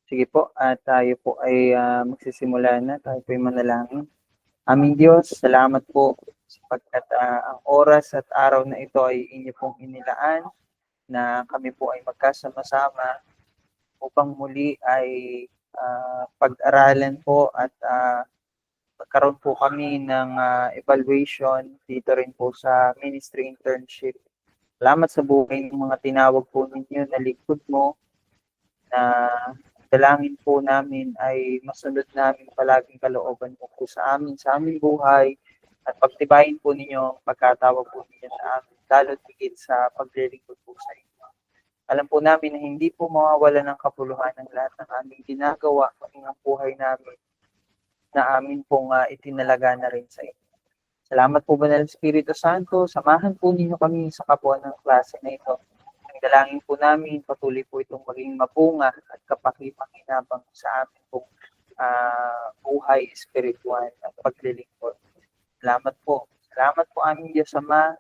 Sige po, at tayo po ay magsisimula na. Tayo po ay manalangin. Aming Diyos, salamat po sapagkat ang oras at araw na ito ay inyo pong inilaan na kami po ay magkasama-sama upang muli ay pag-aralan po at magkaroon po kami ng evaluation dito rin po sa ministry internship. Salamat sa buhay ng mga tinawag po ninyo na lingkod mo, na dalangin po namin ay masunod namin palaging kalooban mo po sa aming buhay, at pagtibayin po ninyo ang pagkatawag po ninyo sa amin, lalo't higit sa paglilingkod po sa inyo. Alam po namin na hindi po mawawala ng kapuluhan ng lahat ng aming ginagawa, maging ang buhay namin na amin pong itinalaga na rin sa inyo. Salamat po, Banal Espiritu Santo. Samahan po ninyo kami sa kapwa ng klase na ito. Ang dalangin po namin, patuloy po itong maging mabunga at kapakipakinabang sa amin pong buhay espiritual at paglilingkod. Salamat po. Salamat po aming Diyos Ama.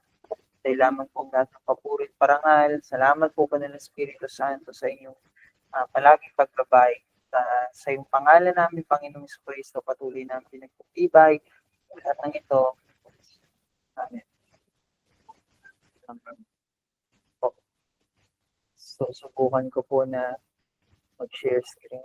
Salamat po lahat ng papurit parangal. Salamat po, Banal Espiritu Santo, sa inyong palaging pagbabay. Sa iyong pangalan namin, Panginoong Kristo, patuloy namin pinagputibay. Lahat ng ito. Amen. So, subukan ko po na mag-share screen.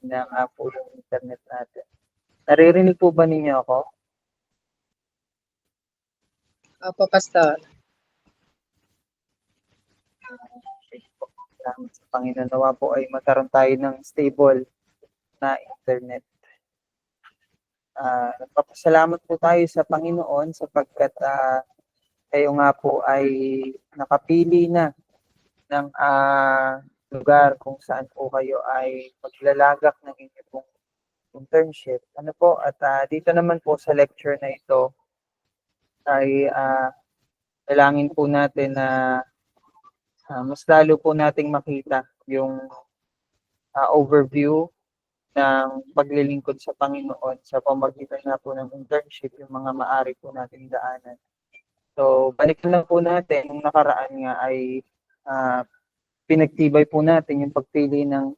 Na nga po yung internet natin. Naririnig po ba ninyo ako? Opo, Pastor. Salamat sa Panginoon. Nawa po ay magkaroon tayo ng stable na internet. Nagpapasalamat po tayo sa Panginoon sapagkat kayo nga po ay nakapili na ng lugar kung saan po kayo ay maglalagak ng inyong pong internship. Ano po, at dito naman po sa lecture na ito ay dalangin po natin na mas lalo po nating makita yung overview ng paglilingkod sa Panginoon sa pamagitan na po ng internship, yung mga maaari po nating daanan. So, balikan lang po natin, yung nakaraan nga ay pinagtibay po natin yung pagpili ng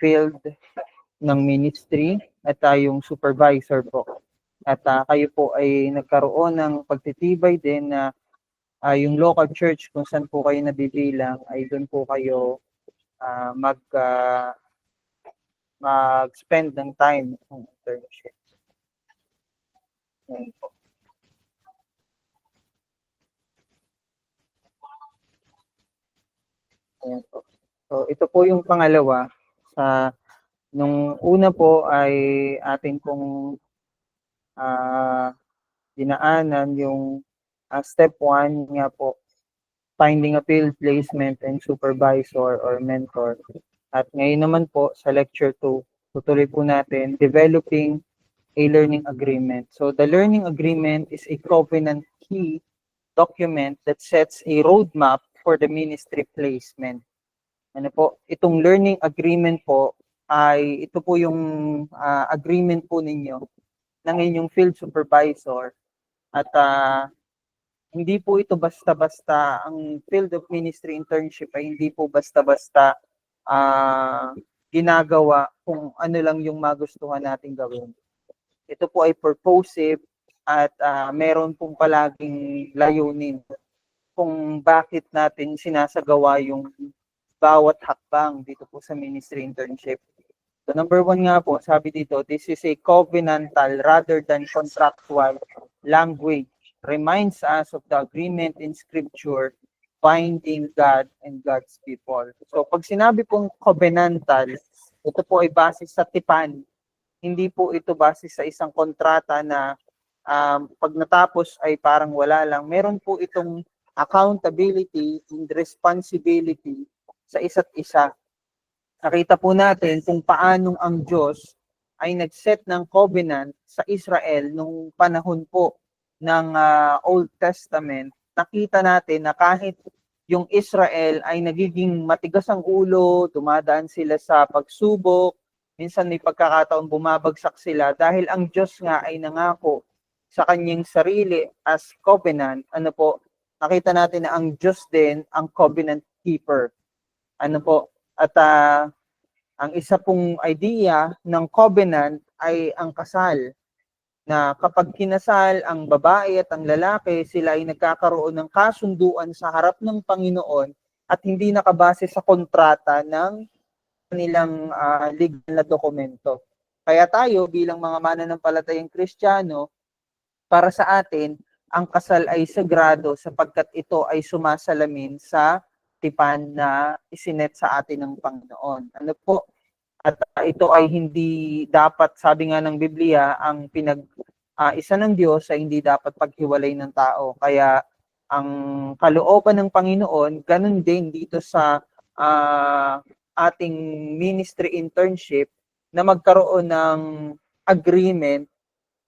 field ng ministry at yung supervisor po. At kayo po ay nagkaroon ng pagtitibay din na yung local church kung saan po kayo nabibilang ay doon po kayo mag-spend ng time ng internship. Ayan po. Ayan po. So, ito po yung pangalawa. Nung una po ay atin pong dinaanan yung step 1 nga po, finding a field placement and supervisor or mentor. At ngayon naman po sa lecture 2, tutuloy po natin developing a learning agreement. So the learning agreement is a covenant key document that sets a roadmap for the ministry placement. Ano po, itong learning agreement po ay ito po yung agreement po ninyo ng inyong field supervisor, at hindi po ito basta-basta, ang field of ministry internship ay hindi po basta-basta ginagawa kung ano lang yung magustuhan nating gawin. Ito po ay purposive at meron pong palaging layunin kung bakit natin sinasagawa yung bawat hakbang dito po sa ministry internship. So number 1 nga po, sabi dito, this is a covenantal rather than contractual language. Reminds us of the agreement in Scripture binding God and God's people. So pag sinabi pong covenantal, ito po ay base sa tipan. Hindi po ito base sa isang kontrata na pag natapos ay parang wala lang. Meron po itong accountability and responsibility sa isa't isa. Nakita po natin kung paanong ang Diyos ay nag-set ng covenant sa Israel nung panahon po ng Old Testament. Nakita natin na kahit yung Israel ay nagiging matigas ang ulo, dumadaan sila sa pagsubok, minsan may pagkakataon bumabagsak sila dahil ang Diyos nga ay nangako sa kanyang sarili as covenant. Ano po, nakita natin na ang Diyos din ang covenant keeper. Ano po, at ang isa pong idea ng covenant ay ang kasal, na kapag kinasal ang babae at ang lalaki, sila ay nagkakaroon ng kasunduan sa harap ng Panginoon at hindi nakabase sa kontrata ng kanilang legal na dokumento. Kaya tayo bilang mga mananampalatayang Kristiyano, para sa atin, ang kasal ay sagrado sapagkat ito ay sumasalamin sa tipan na isinet sa atin ng Panginoon. Ano po? At ito ay hindi dapat, sabi nga ng Biblia, ang isa ng Diyos ay hindi dapat paghiwalay ng tao. Kaya ang kalooban ng Panginoon, ganun din dito sa ating ministry internship na magkaroon ng agreement,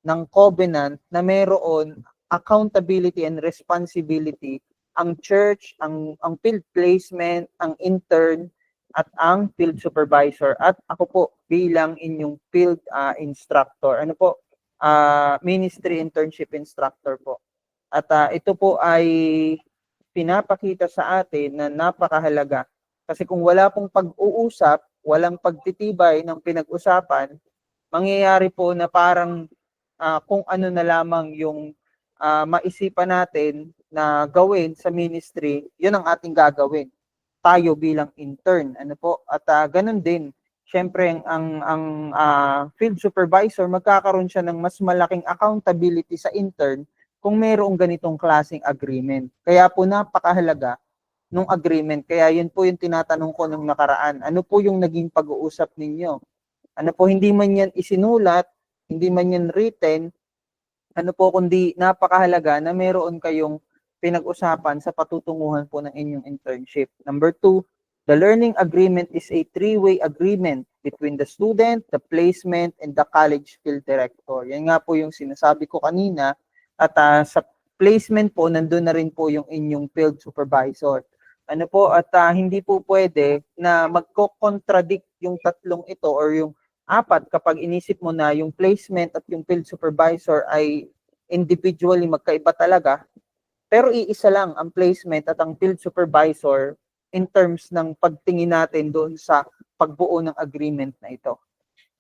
ng covenant na mayroon accountability and responsibility ang church, ang field placement, ang intern, at ang field supervisor. At ako po bilang inyong field instructor. Ano po? Ministry internship instructor po. At ito po ay pinapakita sa atin na napakahalaga. Kasi kung wala pong pag-uusap, walang pagtitibay ng pinag-usapan, mangyayari po na parang kung ano na lamang yung maisipan natin na gawin sa ministry, yun ang ating gagawin. Tayo bilang intern, ano po? At ganun din, syempre ang field supervisor, magkakaroon siya ng mas malaking accountability sa intern kung mayroong ganitong klaseng agreement. Kaya po napakahalaga nung agreement. Kaya yun po yung tinatanong ko nung nakaraan. Ano po yung naging pag-uusap ninyo? Ano po, hindi man yan isinulat, hindi man yan written, ano po, kundi napakahalaga na mayroon kayong pinag-usapan sa patutunguhan po ng inyong internship. Number 2, the learning agreement is a three-way agreement between the student, the placement, and the college field director. Yan nga po yung sinasabi ko kanina. At sa placement po, nandun na rin po yung inyong field supervisor. Ano po, at hindi po pwede na magko-contradict yung tatlong ito or yung apat kapag inisip mo na yung placement at yung field supervisor ay individually magkaiba talaga, pero iisa lang ang placement at ang field supervisor in terms ng pagtingin natin doon sa pagbuo ng agreement na ito.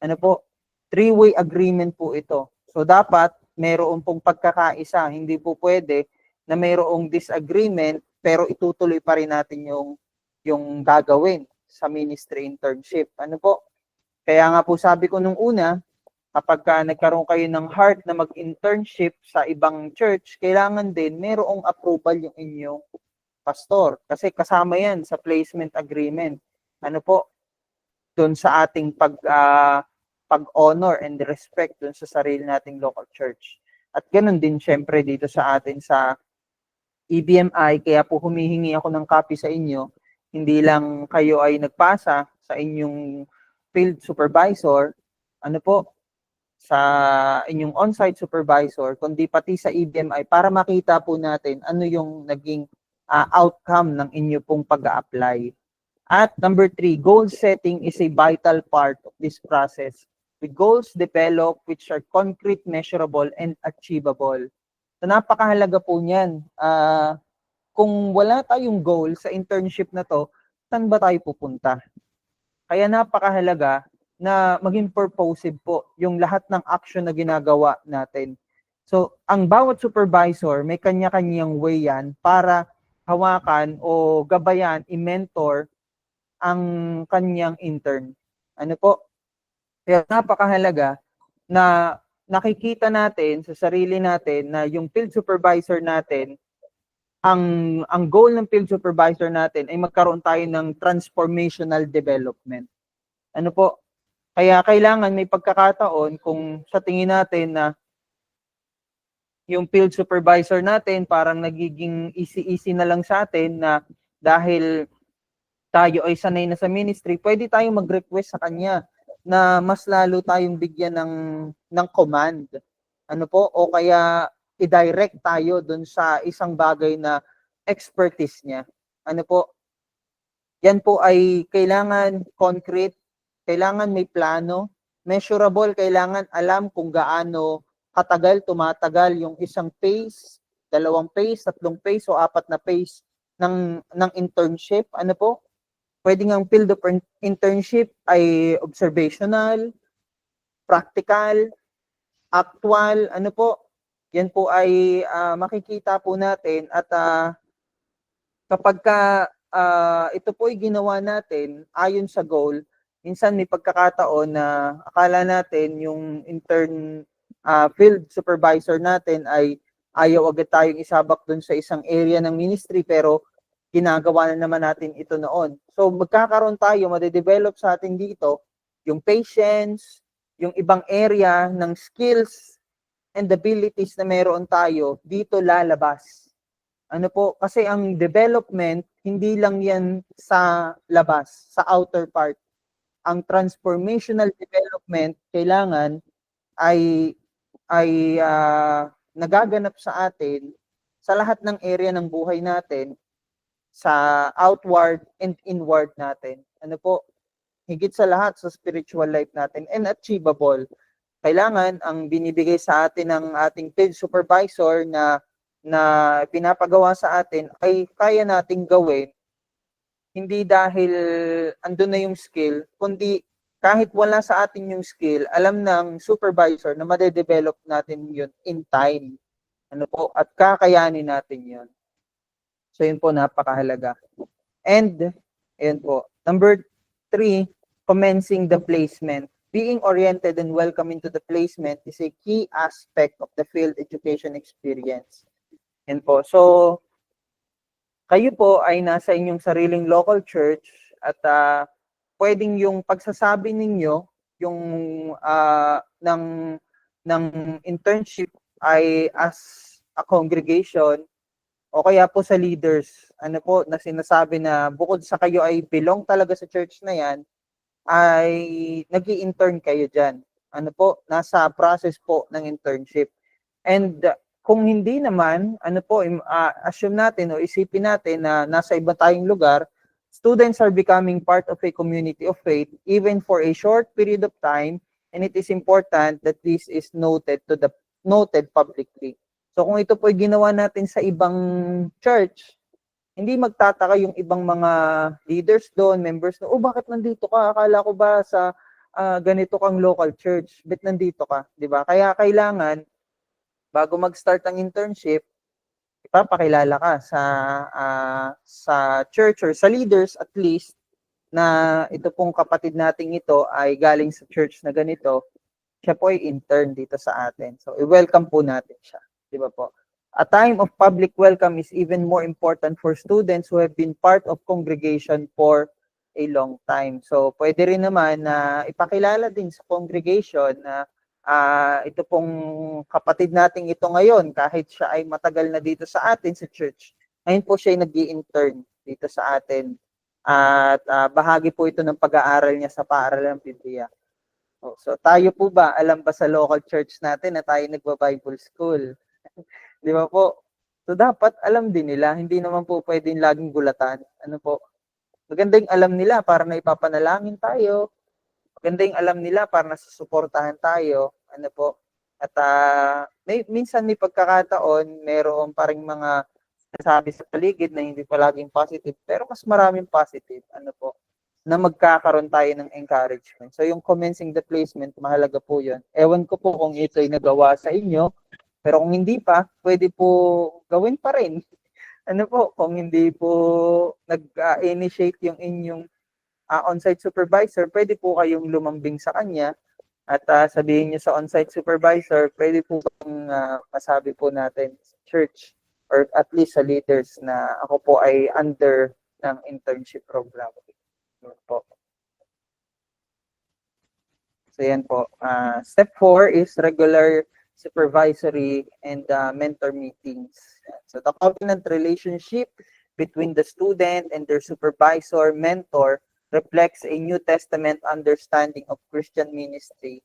Ano po? Three-way agreement po ito. So dapat mayroon pong pagkakaisa. Hindi po pwede na mayroong disagreement pero itutuloy pa rin natin yung gagawin sa ministry internship. Ano po? Kaya nga po sabi ko nung una, kapag nagkaroon kayo ng heart na mag-internship sa ibang church, kailangan din mayroong approval yung inyong pastor. Kasi kasama yan sa placement agreement. Ano po? Doon sa ating pag-honor and respect doon sa sarili nating local church. At ganun din syempre dito sa atin sa EBMI, kaya po humihingi ako ng copy sa inyo. Hindi lang kayo ay nagpasa sa inyong field supervisor, ano po, sa inyong on-site supervisor, kundi pati sa EBMI para makita po natin ano yung naging outcome ng inyo pong pag-a-apply. At number 3, goal setting is a vital part of this process. With goals developed which are concrete, measurable, and achievable. So napakahalaga po niyan. Kung wala tayong goal sa internship na to, saan ba tayo pupunta? Kaya napakahalaga na maging purposive po yung lahat ng action na ginagawa natin. So, ang bawat supervisor, may kanya-kanyang way yan para hawakan o gabayan, i-mentor ang kanyang intern. Ano po? Kaya napakahalaga na nakikita natin sa sarili natin na yung field supervisor natin, ang goal ng field supervisor natin ay magkaroon tayo ng transformational development. Ano po? Kaya kailangan may pagkakataon kung sa tingin natin na yung field supervisor natin parang nagiging easy-easy na lang sa atin na dahil tayo ay sanay na sa ministry, pwede tayong mag-request sa kanya na mas lalo tayong bigyan ng command. Ano po? O kaya i-direct tayo dun sa isang bagay na expertise niya. Ano po, yan po ay kailangan concrete, kailangan may plano, measurable, kailangan alam kung gaano katagal, tumatagal yung isang phase, 2 phase, 3 phase o 4 phase ng internship. Ano po? Pwede ngang field of internship ay observational, practical, actual, ano po? Yan po ay makikita po natin at kapag ito po ay ginawa natin ayon sa goal, minsan may pagkakataon na akala natin yung intern field supervisor natin ay ayaw agad tayong isabak dun sa isang area ng ministry pero ginagawa na naman natin ito noon. So magkakaroon tayo, madedevelop sa atin dito yung patience, yung ibang area ng skills and abilities na meron tayo dito lalabas. Ano po, kasi ang development, hindi lang yan sa labas, sa outer part. Ang transformational development, kailangan ay nagaganap sa atin sa lahat ng area ng buhay natin, sa outward and inward natin. Ano po, higit sa lahat sa spiritual life natin and achievable. Kailangan ang binibigay sa atin ng ating field supervisor na pinapagawa sa atin ay kaya nating gawin, hindi dahil andun na yung skill, kundi kahit wala sa atin yung skill, alam ng supervisor na madedevelop natin yun in time. Ano po, at kakayanin natin yun. So yun po, napakahalaga. And, ayun po, number 3, commencing the placement. Being oriented and welcome into the placement is a key aspect of the field education experience. Yan po. So, kayo po ay nasa inyong sariling local church at pwedeng yung pagsasabi ninyo yung ng internship ay as a congregation o kaya po sa leaders. Ano po, na sinasabi na bukod sa kayo ay belong talaga sa church na yan, ay nag-i-intern kayo dyan. Ano po, nasa process po ng internship. And kung hindi naman, ano po, assume natin o isipin natin na nasa iba tayong lugar, students are becoming part of a community of faith even for a short period of time, and it is important that this is noted publicly. So kung ito po ay ginawa natin sa ibang church, hindi magtataka yung ibang mga leaders doon, members doon, bakit nandito ka? Akala ko ba sa ganito kang local church? Bet nandito ka, di ba? Kaya kailangan, bago mag-start ang internship, ipapakilala ka sa church or sa leaders at least na ito pong kapatid nating ito ay galing sa church na ganito, siya po ay intern dito sa atin. So, i-welcome po natin siya. Di ba po? A time of public welcome is even more important for students who have been part of congregation for a long time. So, pwede rin naman na ipakilala din sa congregation na ito pong kapatid nating ito ngayon, kahit siya ay matagal na dito sa atin sa church, ngayon po siya ay nag-i-intern dito sa atin. At bahagi po ito ng pag-aaral niya sa paaralan ng Biblia. So, tayo po ba, alam ba sa local church natin na tayo nagba-Bible school? Di ba po? So, dapat alam din nila. Hindi naman po pwedeng laging gulatan. Ano po? Maganda yung alam nila para na ipapanalangin tayo. Maganda yung alam nila para nasusuportahan tayo. Ano po? At minsan may pagkakataon, meron pa rin mga nasabi sa paligid na hindi palaging positive. Pero mas maraming positive. Ano po? Na magkakaroon tayo ng encouragement. So, yung commencing the placement, mahalaga po yun. Ewan ko po kung ito ay nagawa sa inyo. Pero kung hindi pa, pwede po gawin pa rin. Ano po, kung hindi po nag-initiate yung inyong on-site supervisor, pwede po kayong lumambing sa kanya at sabihin niyo sa on-site supervisor, pwede po masabi po natin sa church or at least sa leaders na ako po ay under ng internship program. Po. So yan po. Step 4 is regular supervisory and mentor meetings. So the covenant relationship between the student and their supervisor, mentor, reflects a New Testament understanding of Christian ministry,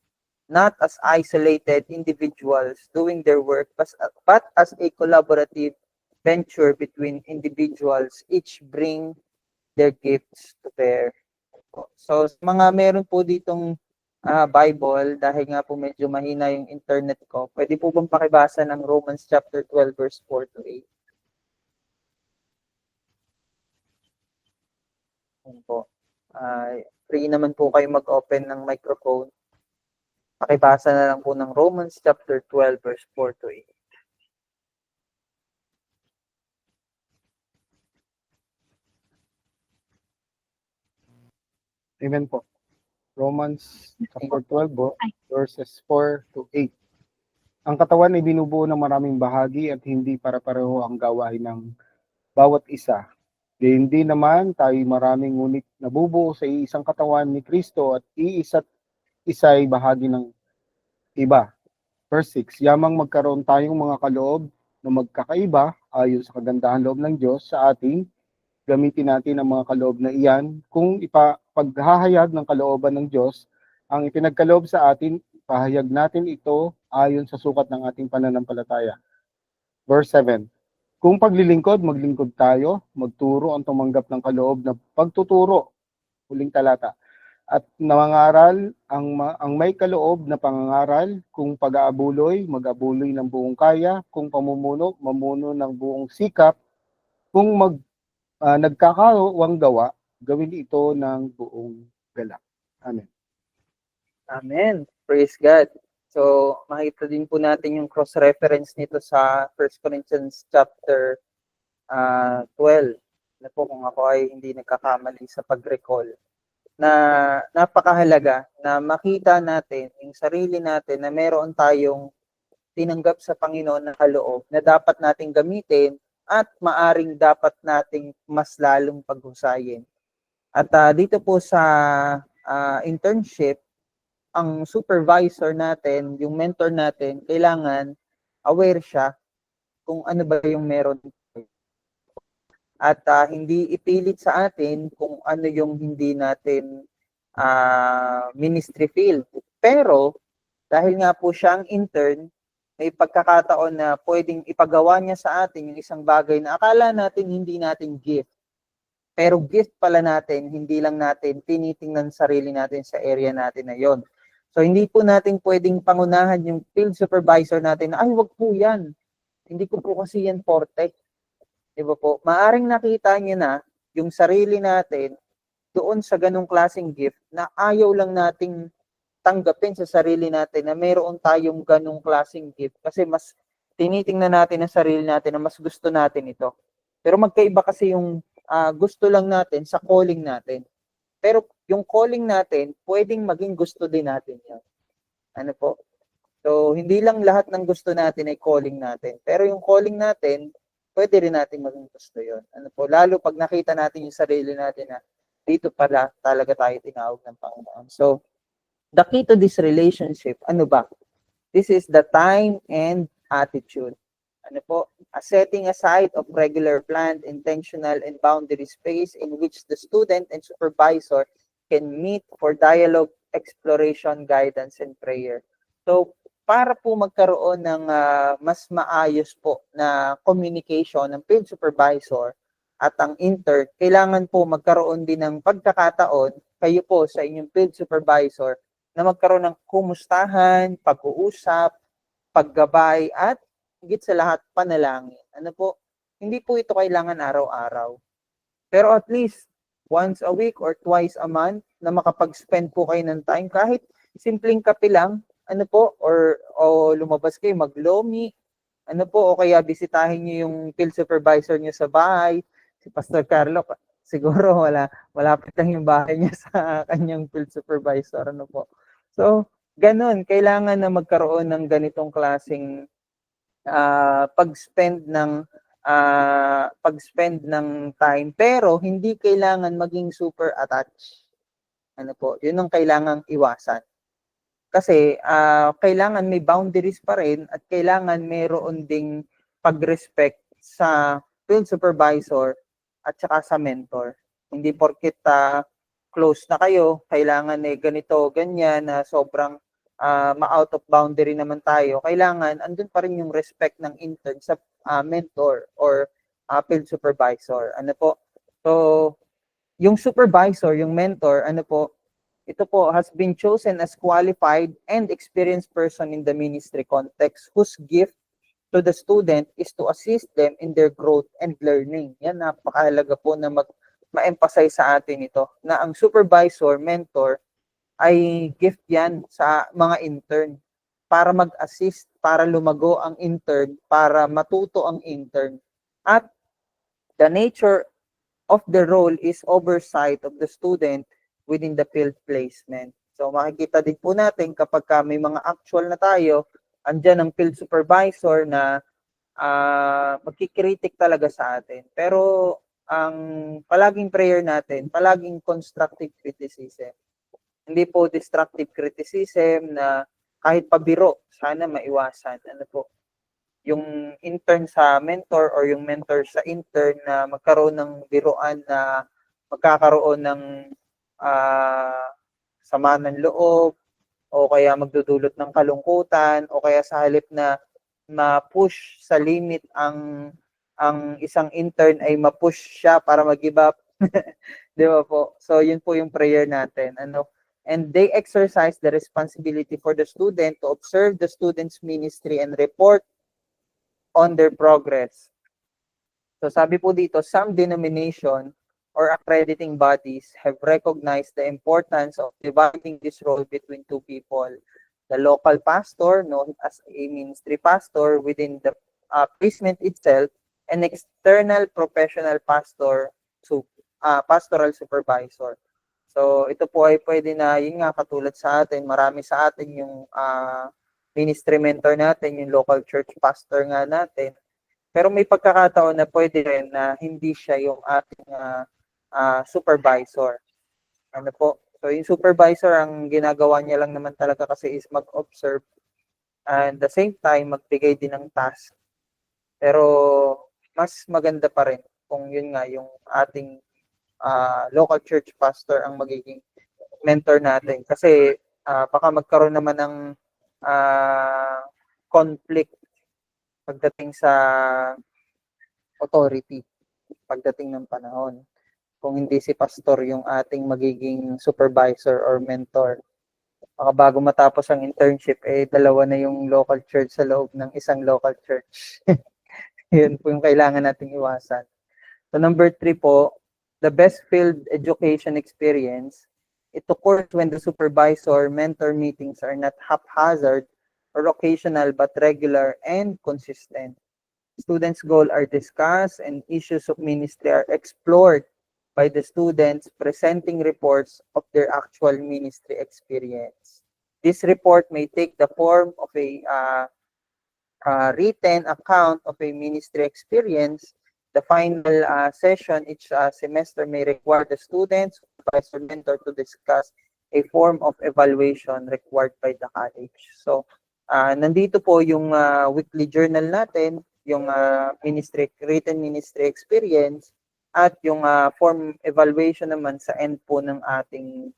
not as isolated individuals doing their work, but as a collaborative venture between individuals, each bring their gifts to bear. So, sa mga meron po ditong Bible, dahil nga po medyo mahina yung internet ko, pwede po bang pakibasa ng Romans chapter 12 verse 4 to 8? Yun po. Free naman po kayo mag-open ng microphone. Pakibasa na lang po ng Romans chapter 12 verse 4 to 8. Amen po. Romans chapter 12 po, verses 4 to 8. Ang katawan ay binubuo ng maraming bahagi at hindi para-pareho ang gawain ng bawat isa. Hindi naman tayo maraming ngunit nabubuo sa isang katawan ni Kristo at iisa't isa ay bahagi ng iba. Verse 6, yamang magkaroon tayong mga kaloob na magkakaiba ayon sa kagandahan loob ng Diyos sa ating, gamitin natin ang mga kaloob na iyan kung paghahayag ng kalooban ng Diyos ang ipinagkaloob sa atin, pahayag natin ito ayon sa sukat ng ating pananampalataya. Verse 7, kung paglilingkod, maglingkod tayo, magturo ang tumanggap ng kaloob na pagtuturo, huling talata, at nangangaral ang may kaloob na pangangaral, kung pag-aabuloy, mag-abuloy ng buong kaya, kung pamumuno, mamuno ng buong sikap, kung nagkakawang gawa, gawin ito ng buong galak. Amen. Amen. Praise God. So, makita din po natin yung cross-reference nito sa 1 Corinthians chapter 12. Na po kung ako ay hindi nagkakamali sa pag-recall. Na napakahalaga na makita natin yung sarili natin na meron tayong tinanggap sa Panginoon na kaloob na dapat nating gamitin at maaring dapat nating mas lalong paghusayin. At dito po sa internship, ang supervisor natin, yung mentor natin, kailangan aware siya kung ano ba yung meron. At hindi ipilit sa atin kung ano yung hindi natin ministry field. Pero, dahil nga po siya ang intern, may pagkakataon na pwedeng ipagawa niya sa atin yung isang bagay na akala natin hindi natin gift. Pero gift pala natin, hindi lang natin tinitingnan sarili natin sa area natin na yon. So, hindi po natin pwedeng pangunahan yung field supervisor natin na, ay, wag po yan. Hindi ko po kasi yan forte. Diba po? Maaring nakita niyo na yung sarili natin doon sa ganung klaseng gift na ayaw lang nating tanggapin sa sarili natin na mayroon tayong ganung klaseng gift kasi mas tinitingnan natin ang sarili natin na mas gusto natin ito. Pero magkaiba kasi yung gusto lang natin sa calling natin. Pero yung calling natin, pwedeng maging gusto din natin yan. Ano po? So, hindi lang lahat ng gusto natin ay calling natin. Pero yung calling natin, pwede rin natin maging gusto yun. Ano po? Lalo pag nakita natin yung sarili natin na dito pala talaga tayo tinawag ng Panginoon. So, the key to this relationship, ano ba? This is the time and attitude. Ano po? A setting aside of regular planned, intentional, and boundary space in which the student and supervisor can meet for dialogue, exploration, guidance, and prayer. So, para po magkaroon ng mas maayos po na communication ng field supervisor at ang intern, kailangan po magkaroon din ng pagkakataon kayo po sa inyong field supervisor na magkaroon ng kumustahan, pag-uusap, paggabay, at higit sa lahat, panalangin. Ano po? Hindi po ito kailangan araw-araw. Pero at least once a week or twice a month na makapag-spend po kayo ng time kahit simpleng kape lang, ano po, o lumabas kayo mag-lomi, ano po, o kaya bisitahin niyo yung field supervisor niyo sa bahay, si Pastor Carlo, siguro malapit lang yung bahay niya sa kanyang field supervisor, ano po. So, ganun, kailangan na magkaroon ng ganitong klaseng pag-spend ng time, pero hindi kailangan maging super attached. Ano po, yun ang kailangang iwasan. Kasi kailangan may boundaries pa rin at kailangan mayroon ding pag-respect sa field supervisor at saka sa mentor. Hindi porket close na kayo, kailangan ganito, ganyan, na sobrang ma-out of boundary naman tayo, kailangan andun pa rin yung respect ng intern sa mentor or field supervisor. Ano po? So, yung supervisor, yung mentor, ano po, ito po has been chosen as qualified and experienced person in the ministry context whose gift to the student is to assist them in their growth and learning. Yan, napakahalaga po na ma-emphasize sa atin ito, na ang supervisor, mentor, ay gift yan sa mga intern para mag-assist, para lumago ang intern, para matuto ang intern. At the nature of the role is oversight of the student within the field placement. So makikita din po natin kapag may mga actual na tayo, andyan ang field supervisor na magkikritik talaga sa atin. Pero ang palaging prayer natin, palaging constructive criticism. Hindi po destructive criticism na kahit pabiro, sana maiwasan. Ano po? Yung intern sa mentor or yung mentor sa intern na magkaroon ng biruan na magkakaroon ng sama ng loob o kaya magdudulot ng kalungkutan o kaya sa halip na ma-push sa limit ang isang intern ay ma-push siya para mag-give up. Di ba po? So yun po yung prayer natin. Ano? And they exercise the responsibility for the student to observe the student's ministry and report on their progress. So sabi po dito, some denomination or accrediting bodies have recognized the importance of dividing this role between two people. The local pastor, known as a ministry pastor within the placement itself, and external professional pastor, pastoral supervisor. So ito po ay pwede na, yun nga katulad sa atin, marami sa atin yung ministry mentor natin, yung local church pastor nga natin. Pero may pagkakataon na pwede rin na hindi siya yung ating supervisor. Ano po? So yung supervisor, ang ginagawa niya lang naman talaga kasi is mag-observe and the same time magbigay din ng task. Pero mas maganda pa rin kung yun nga yung ating local church pastor ang magiging mentor natin. Kasi baka magkaroon naman ng conflict pagdating sa authority, pagdating ng panahon. Kung hindi si pastor yung ating magiging supervisor or mentor. Baka bago matapos ang internship, dalawa na yung local church sa loob ng isang local church. Yun po yung kailangan nating iwasan. So number 3 po, the best field education experience, it occurs when the supervisor-mentor meetings are not haphazard or occasional but regular and consistent. Students' goals are discussed and issues of ministry are explored by the students presenting reports of their actual ministry experience. This report may take the form of a written account of a ministry experience. The final session each semester may require the students, supervisor, mentor to discuss a form of evaluation required by the college. So, nandito po yung weekly journal natin, yung written ministry experience, at yung form evaluation naman sa end po ng ating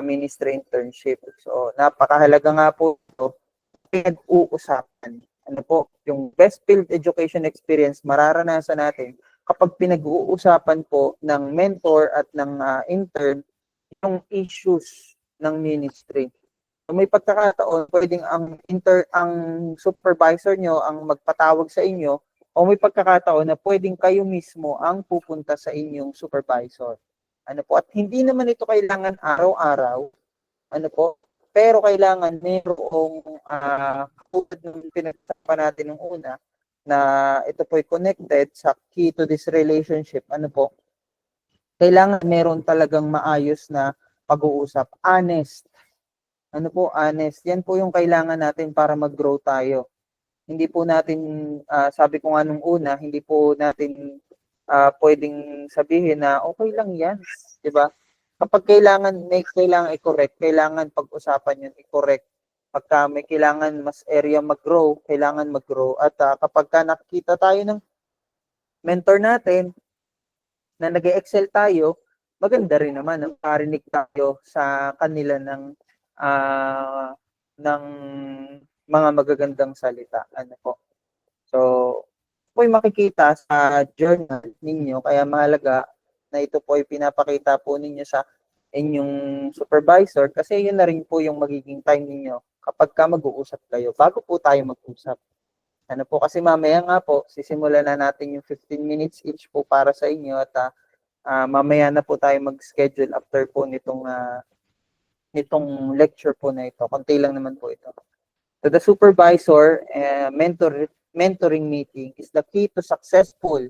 ministry internship. So, napakahalaga nga po ito, pinag-uusapan. Ano po, yung best field education experience mararanasan natin kapag pinag-uusapan po ng mentor at ng intern yung issues ng ministry. So may pagkakataon, pwedeng ang supervisor nyo ang magpatawag sa inyo o may pagkakataon na pwedeng kayo mismo ang pupunta sa inyong supervisor. Ano po, at hindi naman ito kailangan araw-araw, ano po, pero kailangan mayroong tulad ng pinag-usapan natin nung una na ito po ay connected sa key to this relationship. Ano po? Kailangan meron talagang maayos na pag-uusap. Honest. Ano po? Honest. Yan po yung kailangan natin para mag-grow tayo. Hindi po natin, sabi ko nga nung una, hindi po natin pwedeng sabihin na okay lang yan. Diba? Kapag kailangan i-correct, kailangan pag-usapan yun, i-correct. Pagka may kailangan mas area mag-grow, kailangan mag-grow. At kapag nakikita tayo ng mentor natin na nag-excel tayo, maganda rin naman ang parinig tayo sa kanila ng mga magagandang salita. Ano po? So, po ay makikita sa journal ninyo, kaya mahalaga na ito po ay pinapakita po ninyo sa inyong supervisor kasi yun na rin po yung magiging time ninyo kapag ka mag-uusap kayo bago po tayo mag-usap. Ano po, kasi mamaya nga po, sisimulan na natin yung 15 minutes each po para sa inyo at mamaya na po tayo mag-schedule after po nitong lecture po na ito. Konti lang naman po ito. So the supervisor mentoring meeting is the key to successful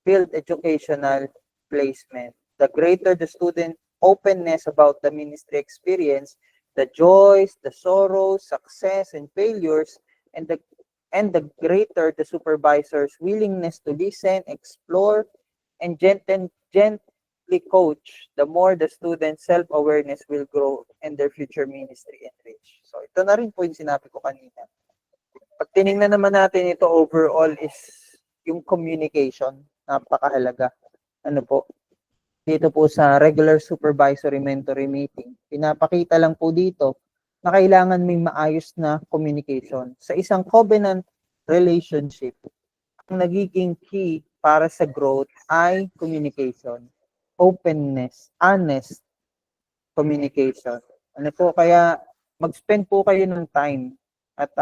field educational placement. The greater the student openness about the ministry experience, the joys, the sorrows, success, and failures, and the greater the supervisor's willingness to listen, explore, and gently coach, the more the student's self-awareness will grow and their future ministry enrich. So ito na rin po yung sinabi ko kanina. Pag tinignan naman natin ito overall is yung communication, napakahalaga. Ano po? Dito po sa regular supervisory mentoring meeting, pinapakita lang po dito na kailangan may maayos na communication. Sa isang covenant relationship, ang nagiging key para sa growth ay communication, openness, honest communication. Ano po, kaya mag-spend po kayo ng time at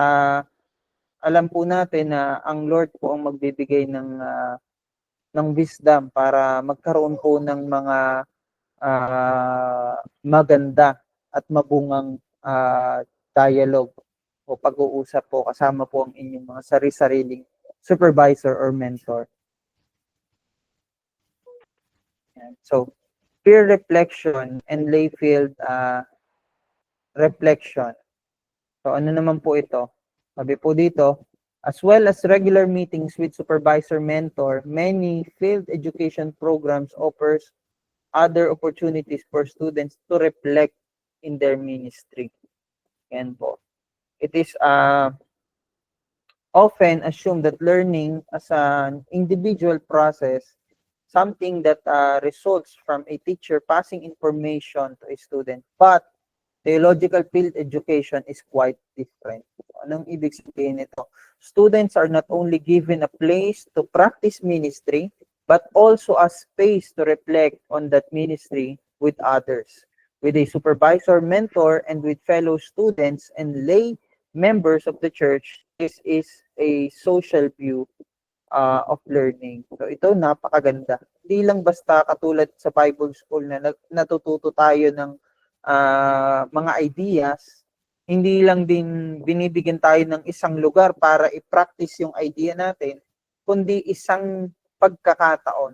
alam po natin na ang Lord po ang magbibigay ng wisdom para magkaroon po ng mga maganda at mabungang dialogue o pag-uusap po kasama po ang inyong mga sari-sariling supervisor or mentor. So, peer reflection and lay field reflection. So, ano naman po ito? Sabi po dito, as well as regular meetings with supervisor mentor, many field education programs offers other opportunities for students to reflect in their ministry. Yan po. It is often assumed that learning as an individual process, something that results from a teacher passing information to a student. But theological field education is quite different. Anong ibig sabihin nito? Students are not only given a place to practice ministry, but also a space to reflect on that ministry with others, with a supervisor, mentor, and with fellow students and lay members of the church. This is a social view of learning. So ito napakaganda. Hindi lang basta katulad sa Bible School na natututo tayo ng mga ideas, hindi lang din binibigyan tayo ng isang lugar para i-practice yung idea natin, kundi isang pagkakataon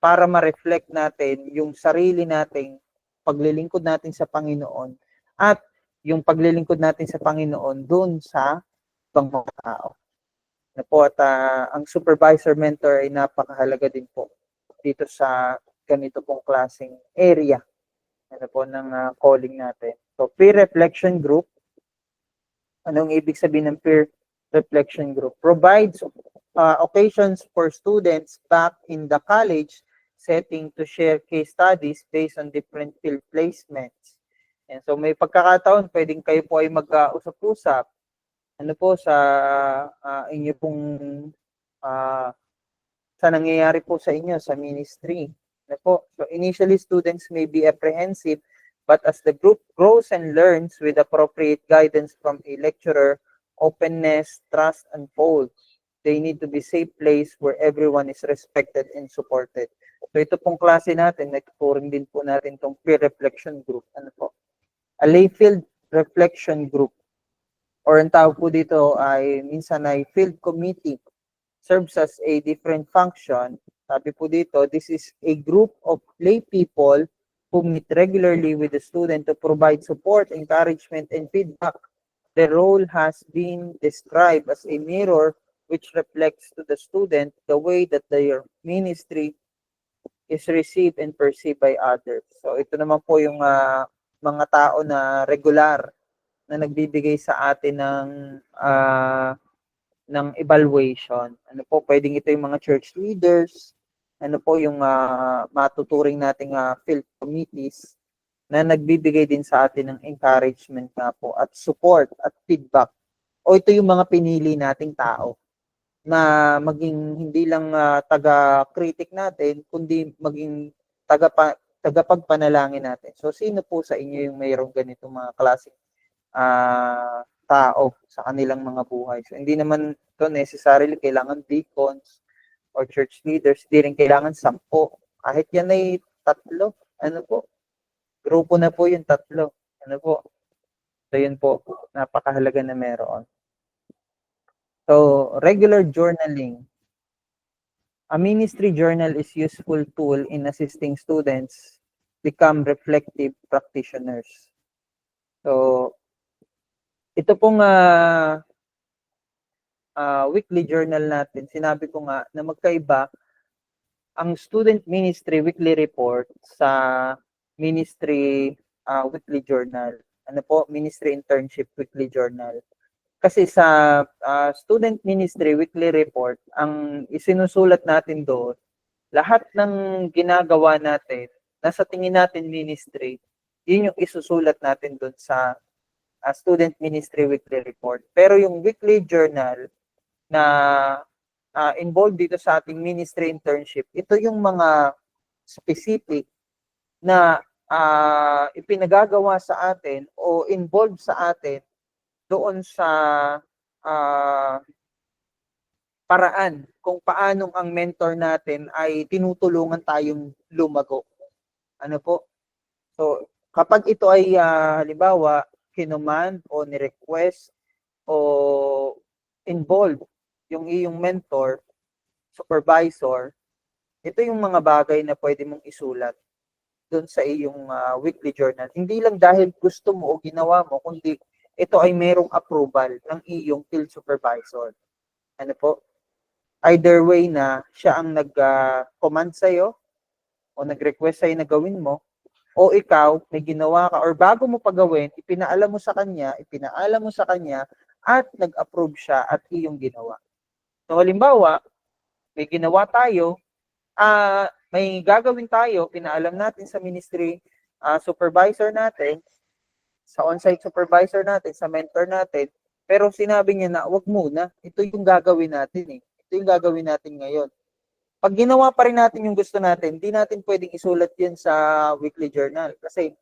para ma-reflect natin yung sarili nating paglilingkod natin sa Panginoon at yung paglilingkod natin sa Panginoon doon sa ibang mga tao. Na po, at ang supervisor mentor ay napakahalaga din po dito sa ganito pong klaseng area po ng calling natin. So, peer reflection group. Anong ibig sabihin ng peer reflection group? Provides occasions for students back in the college setting to share case studies based on different field placements. And so, may pagkakataon, pwedeng kayo po ay mag-usap-usap. Ano po sa inyo pong sa nangyayari po sa inyo sa ministry. So initially, students may be apprehensive, but as the group grows and learns with appropriate guidance from a lecturer, openness, trust unfolds. They need to be safe place where everyone is respected and supported. So ito pong klase natin, nagtuturing din po natin itong peer reflection group. Ano po? A lay field reflection group, or ang tawag po dito ay minsan ay field committee, serves as a different function. Sabi po dito, this is a group of lay people who meet regularly with the student to provide support, encouragement, and feedback. The role has been described as a mirror which reflects to the student the way that their ministry is received and perceived by others. So ito naman po yung mga tao na regular na nagbibigay sa atin ng evaluation. Ano po, pwedeng ito yung mga church leaders, ano po yung matuturing nating field committees, na nagbibigay din sa atin ng encouragement nga po at support at feedback. O ito yung mga pinili nating tao na maging hindi lang taga-critic natin, kundi maging tagapagpanalangin natin. So, sino po sa inyo yung mayroong ganitong mga klaseng tao sa kanilang mga buhay? So, hindi naman ito necessarily kailangan deacons or church leaders, hindi rin kailangan 10. Kahit yan ay 3, ano po, grupo na po yung 3. Ano po? So, yun po, napakahalaga na meron. So, regular journaling. A ministry journal is useful tool in assisting students become reflective practitioners. So, ito pong weekly journal natin, sinabi ko nga na magkaiba ang student ministry weekly report sa ministry weekly journal. Ano po? Ministry internship weekly journal. Kasi sa student ministry weekly report, ang isinusulat natin doon, lahat ng ginagawa natin, nasa tingin natin ministry, yun yung isusulat natin doon sa student ministry weekly report. Pero yung weekly journal na involved dito sa ating ministry internship, ito yung mga specific na ipinagagawa sa atin o involved sa atin doon sa paraan kung paanong ang mentor natin ay tinutulungan tayong lumago. Ano po? So, kapag ito ay halimbawa, kinuman o ni-request o involved yung iyong mentor, supervisor, ito yung mga bagay na pwede mong isulat doon sa iyong weekly journal. Hindi lang dahil gusto mo o ginawa mo, kundi ito ay merong approval ng iyong field supervisor. Ano po? Either way na siya ang nag-command sa'yo o nag-request sa'yo na gawin mo, o ikaw, may ginawa ka, or bago mo pagawin, ipinaalam mo sa kanya, at nag-approve siya at iyong ginawa. So, halimbawa, may ginawa tayo, may gagawin tayo, pinaalam natin sa ministry supervisor natin, sa on-site supervisor natin, sa mentor natin, pero sinabi niya na, wag muna, ito yung gagawin natin eh. Ito yung gagawin natin ngayon. Pag ginawa pa rin natin yung gusto natin, hindi natin pwedeng isulat yan sa weekly journal. Kasi,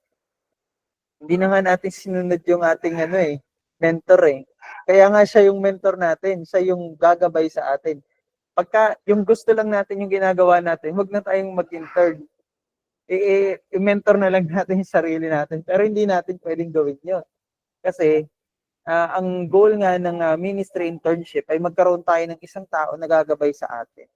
hindi na nga natin sinunod yung ating mentor eh. Kaya nga siya yung mentor natin, siya yung gagabay sa atin. Pagka yung gusto lang natin yung ginagawa natin, wag na tayong mag-intern. I-mentor na lang natin yung sarili natin. Pero hindi natin pwedeng gawin yun. Kasi, ang goal nga ng ministry internship ay magkaroon tayo ng isang tao na gagabay sa atin.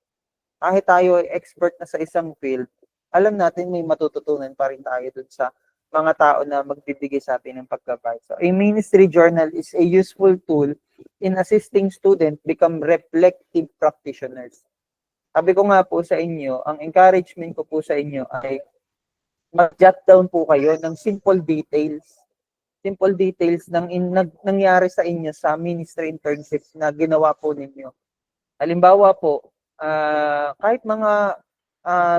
Kahit tayo ay expert na sa isang field, alam natin may matututunan pa rin tayo dun sa mga tao na magbibigay sa atin ng paggabay. So, a ministry journal is a useful tool in assisting students become reflective practitioners. Sabi ko nga po sa inyo, ang encouragement ko po sa inyo ay mag-jot down po kayo ng simple details ng nangyari sa inyo sa ministry internships na ginawa po ninyo. Halimbawa po, kahit mga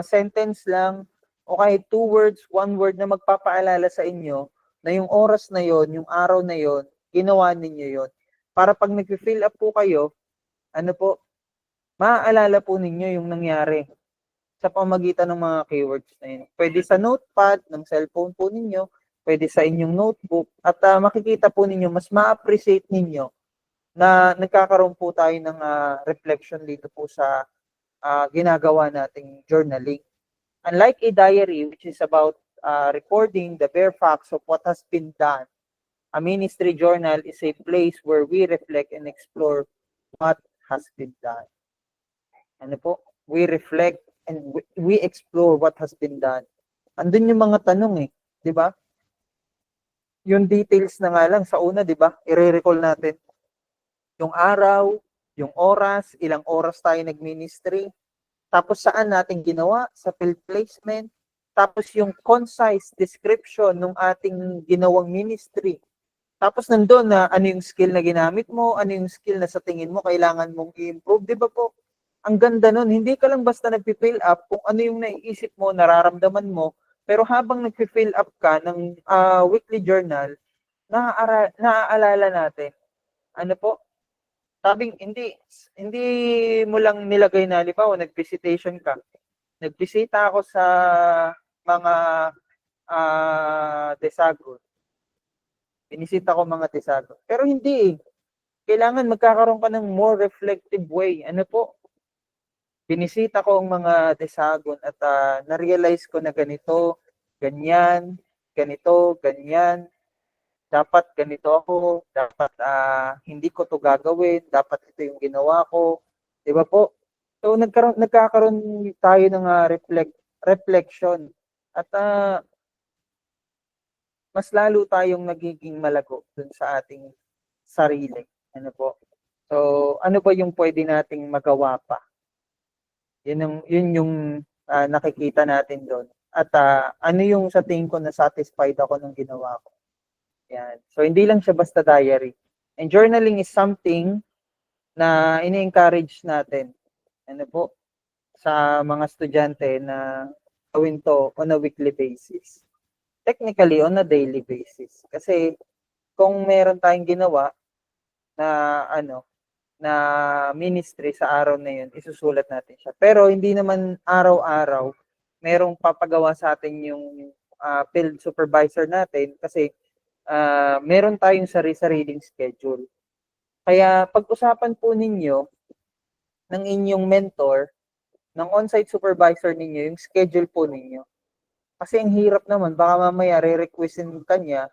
sentence lang o kahit 2 words, 1 word na magpapaalala sa inyo na yung oras na yon, yung araw na yon, ginawa ninyo yon. Para pag nag-fill up po kayo, maaalala po ninyo yung nangyari sa pamagitan ng mga keywords na yun. Pwede sa notepad, ng cellphone po ninyo, pwede sa inyong notebook, at makikita po ninyo, mas ma-appreciate ninyo na nagkakaroon po tayo ng reflection dito po sa ginagawa nating journaling. Unlike a diary, which is about recording the bare facts of what has been done, a ministry journal is a place where we reflect and explore what has been done. Ano po? We reflect and we explore what has been done. Andun yung mga tanong di ba? Yung details na nga lang sa una, di ba? I-recall natin yung araw, yung oras, ilang oras tayo nag-ministry, tapos saan natin ginawa, sa field placement, tapos yung concise description ng ating ginawang ministry. Tapos nandun na ano yung skill na ginamit mo, ano yung skill na sa tingin mo kailangan mong i-improve, di ba po? Ang ganda nun, hindi ka lang basta nagpi-fill up kung ano yung naiisip mo, nararamdaman mo, Pero habang nag-fill up ka ng weekly journal, naaalala natin. Ano po? Sabing hindi mo lang nilagay na halimbawa nag-visitation ka. Nagbisita ako sa mga Desaguan. Binisita ko mga Desaguan. Pero hindi eh. Kailangan magkakaroon ka ng more reflective way. Ano po? Binisita ko ang mga Desaguan at na-realize ko na ganito, ganyan, ganito, ganyan. Dapat ganito ako, dapat hindi ko to gagawin, dapat ito yung ginawa ko. 'Di ba po? So nagkakaroon tayo ng reflection at mas lalo tayong nagiging malago dun sa ating sarili. Ano po? So, ano ba yung pwede nating magawa pa? Yun yung nakikita natin doon. At ano yung sa tingin ko na satisfied ako ng ginawa ko. Yan. So, hindi lang siya basta diary. And journaling is something na ini-encourage natin. Ano po? Sa mga estudyante na gawin to on a weekly basis. Technically, on a daily basis. Kasi, kung meron tayong ginawa na na ministry sa araw na yun, isusulat natin siya. Pero hindi naman araw-araw merong papagawa sa atin yung field supervisor natin kasi meron tayong sarili-sariling schedule. Kaya pag-usapan po ninyo ng inyong mentor, ng on-site supervisor ninyo, yung schedule po ninyo. Kasi ang hirap naman, baka mamaya re-requestin ka niya,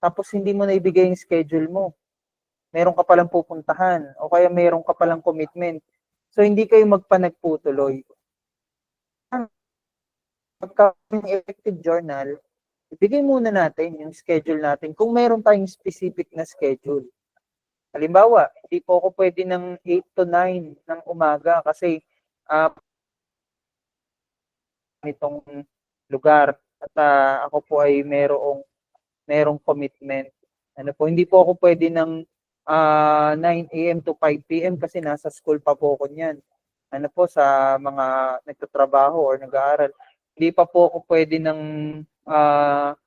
tapos hindi mo na ibigay yung schedule mo. Meron ka palang pupuntahan, o kaya meron ka palang commitment. So, hindi kayo magpanagputuloy. Pagka effective journal, ibigay muna natin yung schedule natin kung meron tayong specific na schedule. Halimbawa, hindi po ako pwede ng 8 to 9 ng umaga kasi nitong lugar at ako po ay merong commitment. Ano po, hindi po ako pwede ng 9 a.m. to 5 p.m. kasi nasa school pa po ako niyan. Ano po, sa mga nagtatrabaho or nag-aaral. Hindi pa po ako pwede ng 7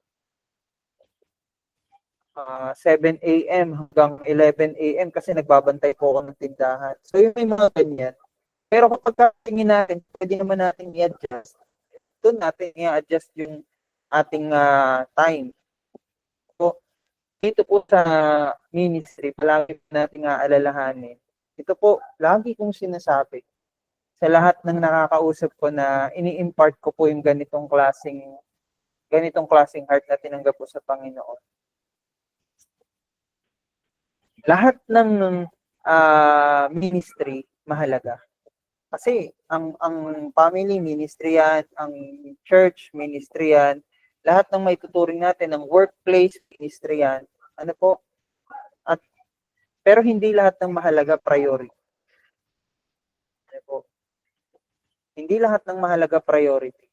a.m. hanggang 11 a.m. kasi nagbabantay po ako ng tindahan. So, yung may mga ganyan. Pero kapag tingin natin, pwede naman natin i-adjust. Doon natin i-adjust yung ating time. So, dito po sa ministry, palagi natin aalalahanin. Ito po, lagi kong sinasabi sa lahat ng nakakausap ko na ini-impart ko po yung ganitong klaseng heart na tinanggap ko sa Panginoon. Lahat ng ministry mahalaga. Kasi ang family ministry yan, ang church ministry yan, lahat ng may tuturing natin, ng workplace ministry yan. Ano po? Pero hindi lahat ng mahalaga priority. Ano po? Hindi lahat ng mahalaga priority.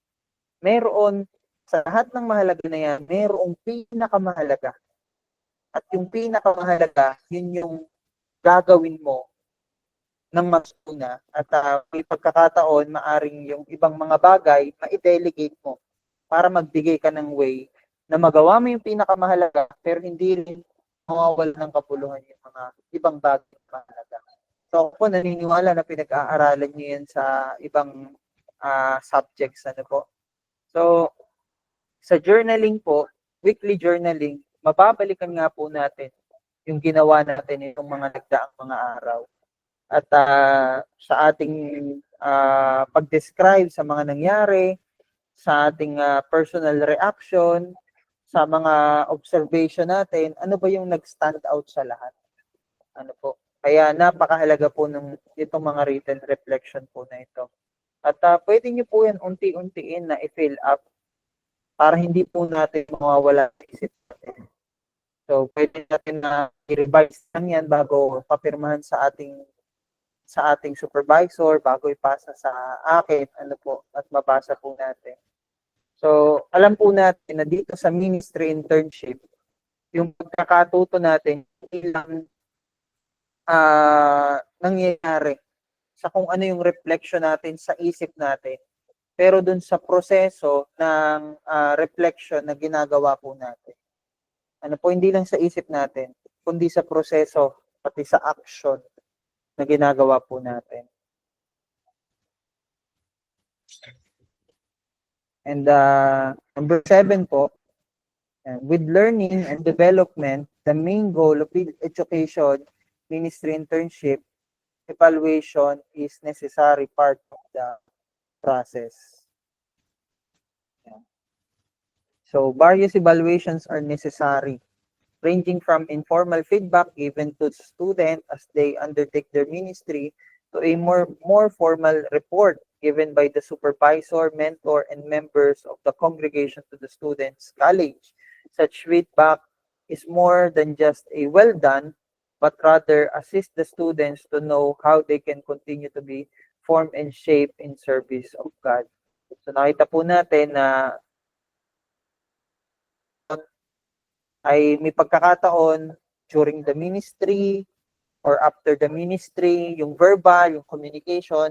Meron, sa lahat ng mahalaga na yan, merong pinakamahalaga. At yung pinakamahalaga, yun yung gagawin mo ng mas una. At may pagkakataon, maaring yung ibang mga bagay, ma-delegate mo para magbigay ka ng way na magawa mo yung pinakamahalaga pero hindi rin mawawala ng kapuluhan yung mga ibang bagay na mahalaga. So ako naniniwala na pinag-aaralan niyo yan sa ibang subjects. Ano po? So, sa journaling po, weekly journaling, mababalikan nga po natin yung ginawa natin itong mga nagdaang mga araw. At sa ating pag-describe sa mga nangyari, sa ating personal reaction, sa mga observation natin, ano ba yung nag-stand out sa lahat? Ano po? Kaya napakahalaga po ng itong mga written reflection po na ito. At pwede nyo po yan unti-untiin na i-fill up para hindi po natin mawawala sa isip natin. So, pwede natin na i-revise lang yan bago papirmahan sa ating supervisor, bago ipasa sa akin, ano po, at mabasa po natin. So, alam po natin na dito sa ministry internship, yung pagkakatuto natin, hindi lang nangyayari sa kung ano yung reflection natin sa isip natin. pero dun sa proseso ng reflection na ginagawa po natin. Ano po, hindi lang sa isip natin, kundi sa proseso, pati sa action na ginagawa po natin. And number 7 po, with learning and development, the main goal of education, ministry internship, evaluation is necessary part of the process. So various evaluations are necessary, ranging from informal feedback given to students as they undertake their ministry to a more formal report given by the supervisor, mentor, and members of the congregation to the students' college. Such feedback is more than just a well done, but rather assist the students to know how they can continue to be formed and shaped in service of God. So nakita po natin na ay may pagkakataon during the ministry or after the ministry, yung verbal, yung communication,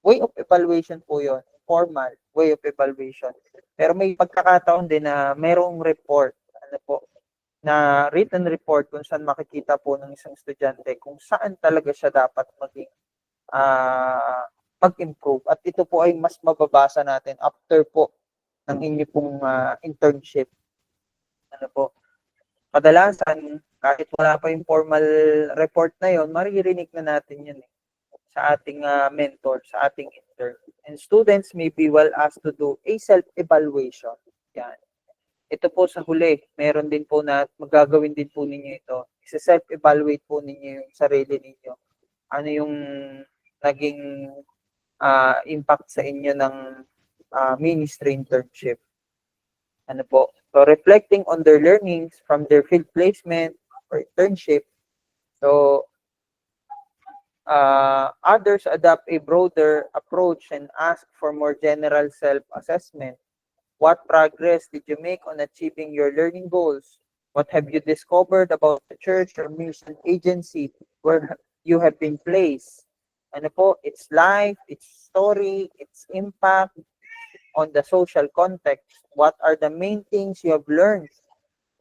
way of evaluation po yun, formal way of evaluation. Pero may pagkakataon din na merong report, ano po, na written report kung saan makikita po ng isang estudyante kung saan talaga siya dapat maging mag-improve. At ito po ay mas mababasa natin after po ng inyo pong internship. Ano po, kadalasan, kahit wala pa yung formal report na yon, maririnig na natin yun sa ating mentor, sa ating intern. And students may be well asked to do a self-evaluation. Yan. Ito po sa huli, meron din po na magagawin din po ninyo ito. Isa-self-evaluate po ninyo yung sarili ninyo. Ano yung naging impact sa inyo ng ministry internship. Ano po? So, reflecting on their learnings from their field placement or internship. So, others adopt a broader approach and ask for more general self-assessment. What progress did you make on achieving your learning goals? What have you discovered about the church or mission agency where you have been placed? Ano po? Its life, its story, its impact on the social context. What are the main things you have learned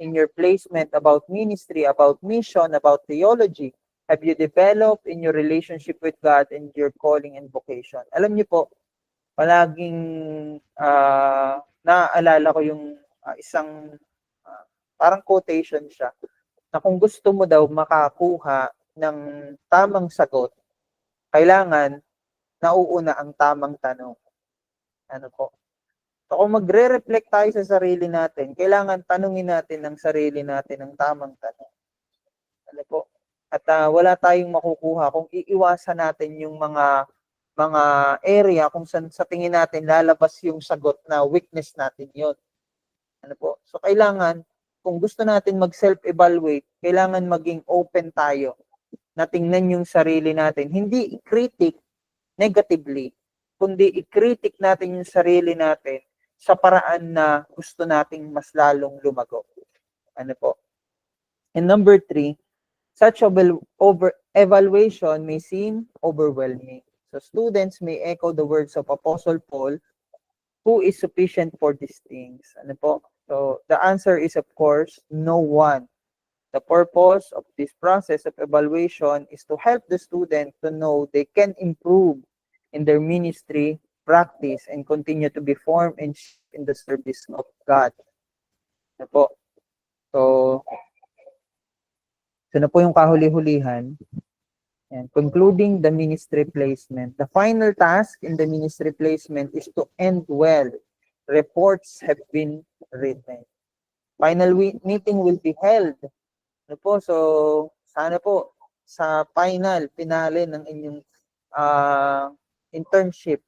in your placement about ministry, about mission, about theology? Have you developed in your relationship with God and your calling and vocation? Alam niyo po, palaging naaalala ko yung isang parang quotation siya na kung gusto mo daw makakuha ng tamang sagot, kailangan nauuna ang tamang tanong. Ano po? So kung magre-reflect tayo sa sarili natin, kailangan tanungin natin ng sarili natin ang tamang tanong. Ano po? At wala tayong makukuha kung iiwasan natin yung mga area kung saan sa tingin natin lalabas yung sagot na weakness natin yon. Ano po? So kailangan, kung gusto natin mag-self-evaluate, kailangan maging open tayo na tingnan yung sarili natin. Hindi i-critic negatively, kundi i-critic natin yung sarili natin sa paraan na gusto nating mas lalong lumago. Ano po? And number 3, such evaluation may seem overwhelming. So students may echo the words of Apostle Paul, who is sufficient for these things. Ano po? So the answer is of course, no one. The purpose of this process of evaluation is to help the student to know they can improve in their ministry, practice, and continue to be formed and in the service of God. Ano po? So na po yung kahuli-hulihan. And concluding the ministry placement. The final task in the ministry placement is to end well. Reports have been written. Final meeting will be held. Ano po? So, sana po sa finale ng inyong internship,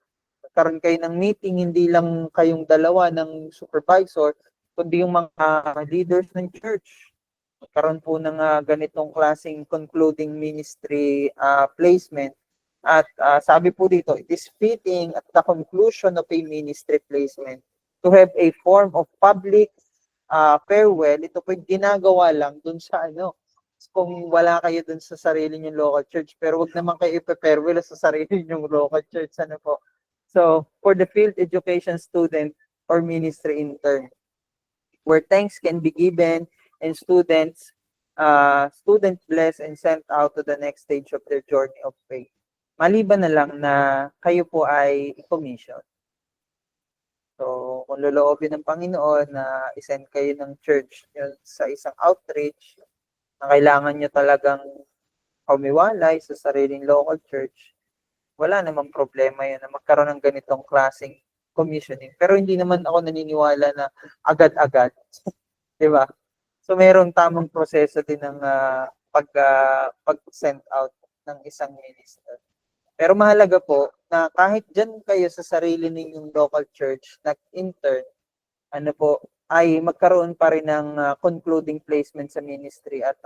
magkaroon kayo ng meeting, hindi lang kayong dalawa ng supervisor, kundi yung mga leaders ng church. Magkaroon po ng ganitong klaseng concluding ministry placement. At sabi po dito, it is fitting at the conclusion of a ministry placement to have a form of public farewell. Ito po ginagawa lang dun sa kung wala kayo dun sa sarili nyong local church, pero wag naman kayo ipa-farewell sa sarili nyong local church. Ano po? So, for the field education student or ministry intern, where thanks can be given and student blessed and sent out to the next stage of their journey of faith. Maliban na lang na kayo po ay commission. So, kung loloobin ng Panginoon na isend kayo ng church yun, sa isang outreach na kailangan nyo talagang humiwalay sa sariling local church, wala namang problema yun na magkaroon ng ganitong klaseng commissioning. Pero hindi naman ako naniniwala na agad-agad. Di ba? So, mayroong tamang proseso din ng pag-send out ng isang minister. Pero mahalaga po na kahit dyan kayo sa sarili ninyong local church nag-intern, ano po, ay magkaroon pa rin ng concluding placement sa ministry at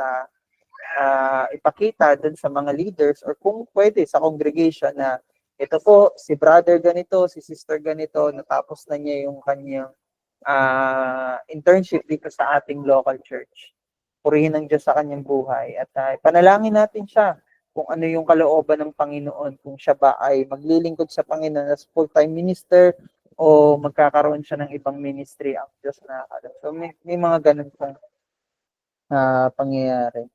ipakita dun sa mga leaders or kung pwede sa congregation na ito po, si brother ganito, si sister ganito, natapos na niya yung kanyang internship dito sa ating local church. Purihin ng Diyos sa kanyang buhay at panalangin natin siya kung ano yung kalooban ng Panginoon, kung siya ba ay maglilingkod sa Panginoon as full-time minister o magkakaroon siya ng ibang ministry ang Diyos na alam. So may mga ganun pong pangyayari.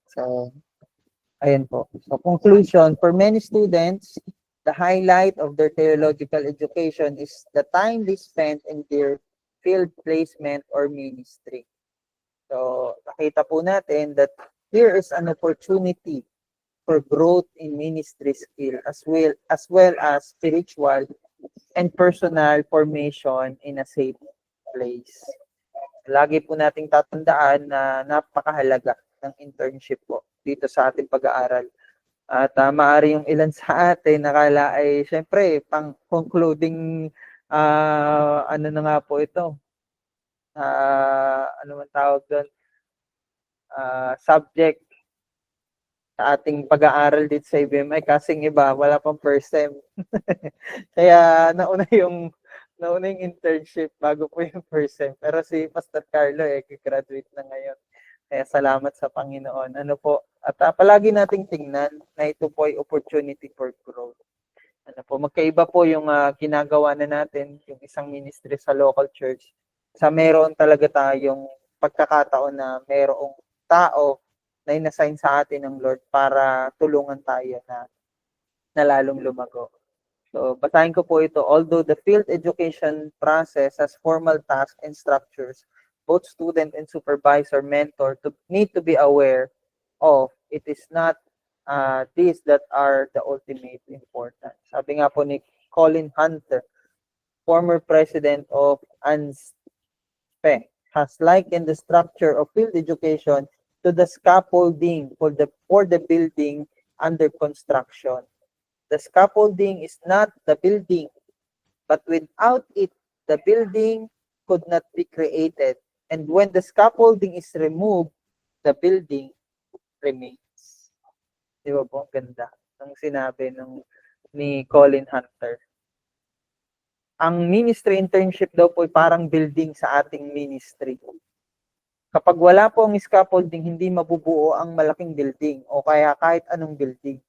So, ayun po. So conclusion, for many students, the highlight of their theological education is the time they spent in their field placement or ministry. So, nakita po natin that here is an opportunity for growth in ministry skill as well as spiritual and personal formation in a safe place. Lagi po nating tatandaan na napakahalaga ng internship po dito sa ating pag-aaral. At maaari yung ilan sa atin nakala ay syempre pang concluding ano na nga po ito. Ano man tawag doon? Subject sa ating pag-aaral dito sa IBMI kasing iba wala pang first sem. Kaya nauna yung internship bago po yung first sem. Pero si Pastor Carlo graduate na ngayon. Kaya salamat sa Panginoon. Ano po? At palagi nating tingnan na ito po ay opportunity for growth. Ano po, magkaiba po yung ginagawa na natin, yung isang ministry sa local church. Sa meron talaga tayong pagkakataon na merong tao na inassign sa atin ng Lord para tulungan tayo na lalong lumago. So, basahin ko po ito. Although the field education process has formal tasks and structures, both student and supervisor mentor need to be aware of, it is not these that are the ultimate importance. Sabi nga po ni Colin Hunter, former president of ANSPE, has likened the structure of field education to the scaffolding for the building under construction. The scaffolding is not the building, but without it, the building could not be created. And when the scaffolding is removed, the building remains. Di ba po? Ganda ng sinabi ni Colin Hunter. Ang ministry internship daw po ay parang building sa ating ministry. Kapag wala po ang scaffolding, hindi mabubuo ang malaking building o kaya kahit anong building.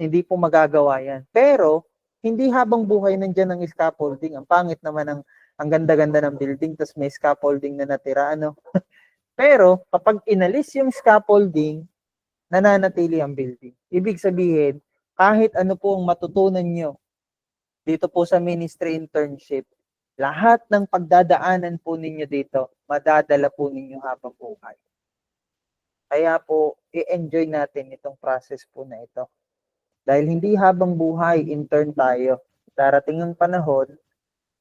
Hindi po magagawa yan. Pero, hindi habang buhay nandyan ang scaffolding. Ang pangit naman ang ganda-ganda ng building, tapos may scaffolding na natira, ano? Pero, kapag inalis yung scaffolding, nananatili ang building. Ibig sabihin, kahit ano po ang matutunan nyo dito po sa ministry internship, lahat ng pagdadaanan po ninyo dito, madadala po ninyo habang buhay. Kaya po, i-enjoy natin itong process po na ito. Dahil hindi habang buhay, intern tayo. Darating ang panahon,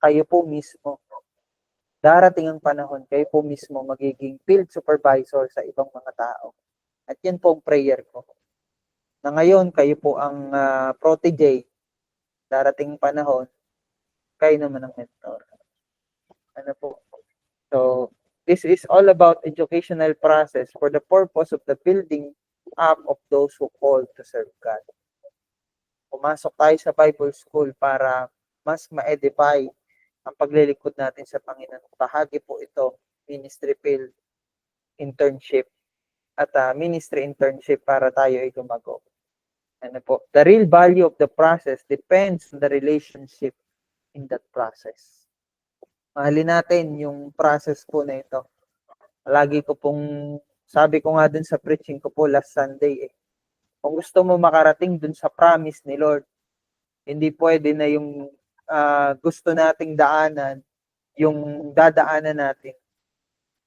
kayo po mismo. Darating ang panahon, kayo po mismo magiging field supervisor sa ibang mga tao. At yan po ang prayer ko. Na ngayon, kayo po ang protege. Darating panahon, kayo naman ang mentor. Ano po? So, this is all about educational process for the purpose of the building up of those who call to serve God. Pumasok tayo sa Bible School para mas ma-edify ang paglilingkod natin sa Panginoon. Bahagi po ito, ministry field internship at ministry internship para tayo ay lumago. Ano po, the real value of the process depends on the relationship in that process. Mahalin natin yung process po na ito. Lagi ko pong, sabi ko nga dun sa preaching ko po last Sunday kung gusto mo makarating dun sa promise ni Lord, hindi pwede na yung gusto nating daanan, yung dadaanan natin.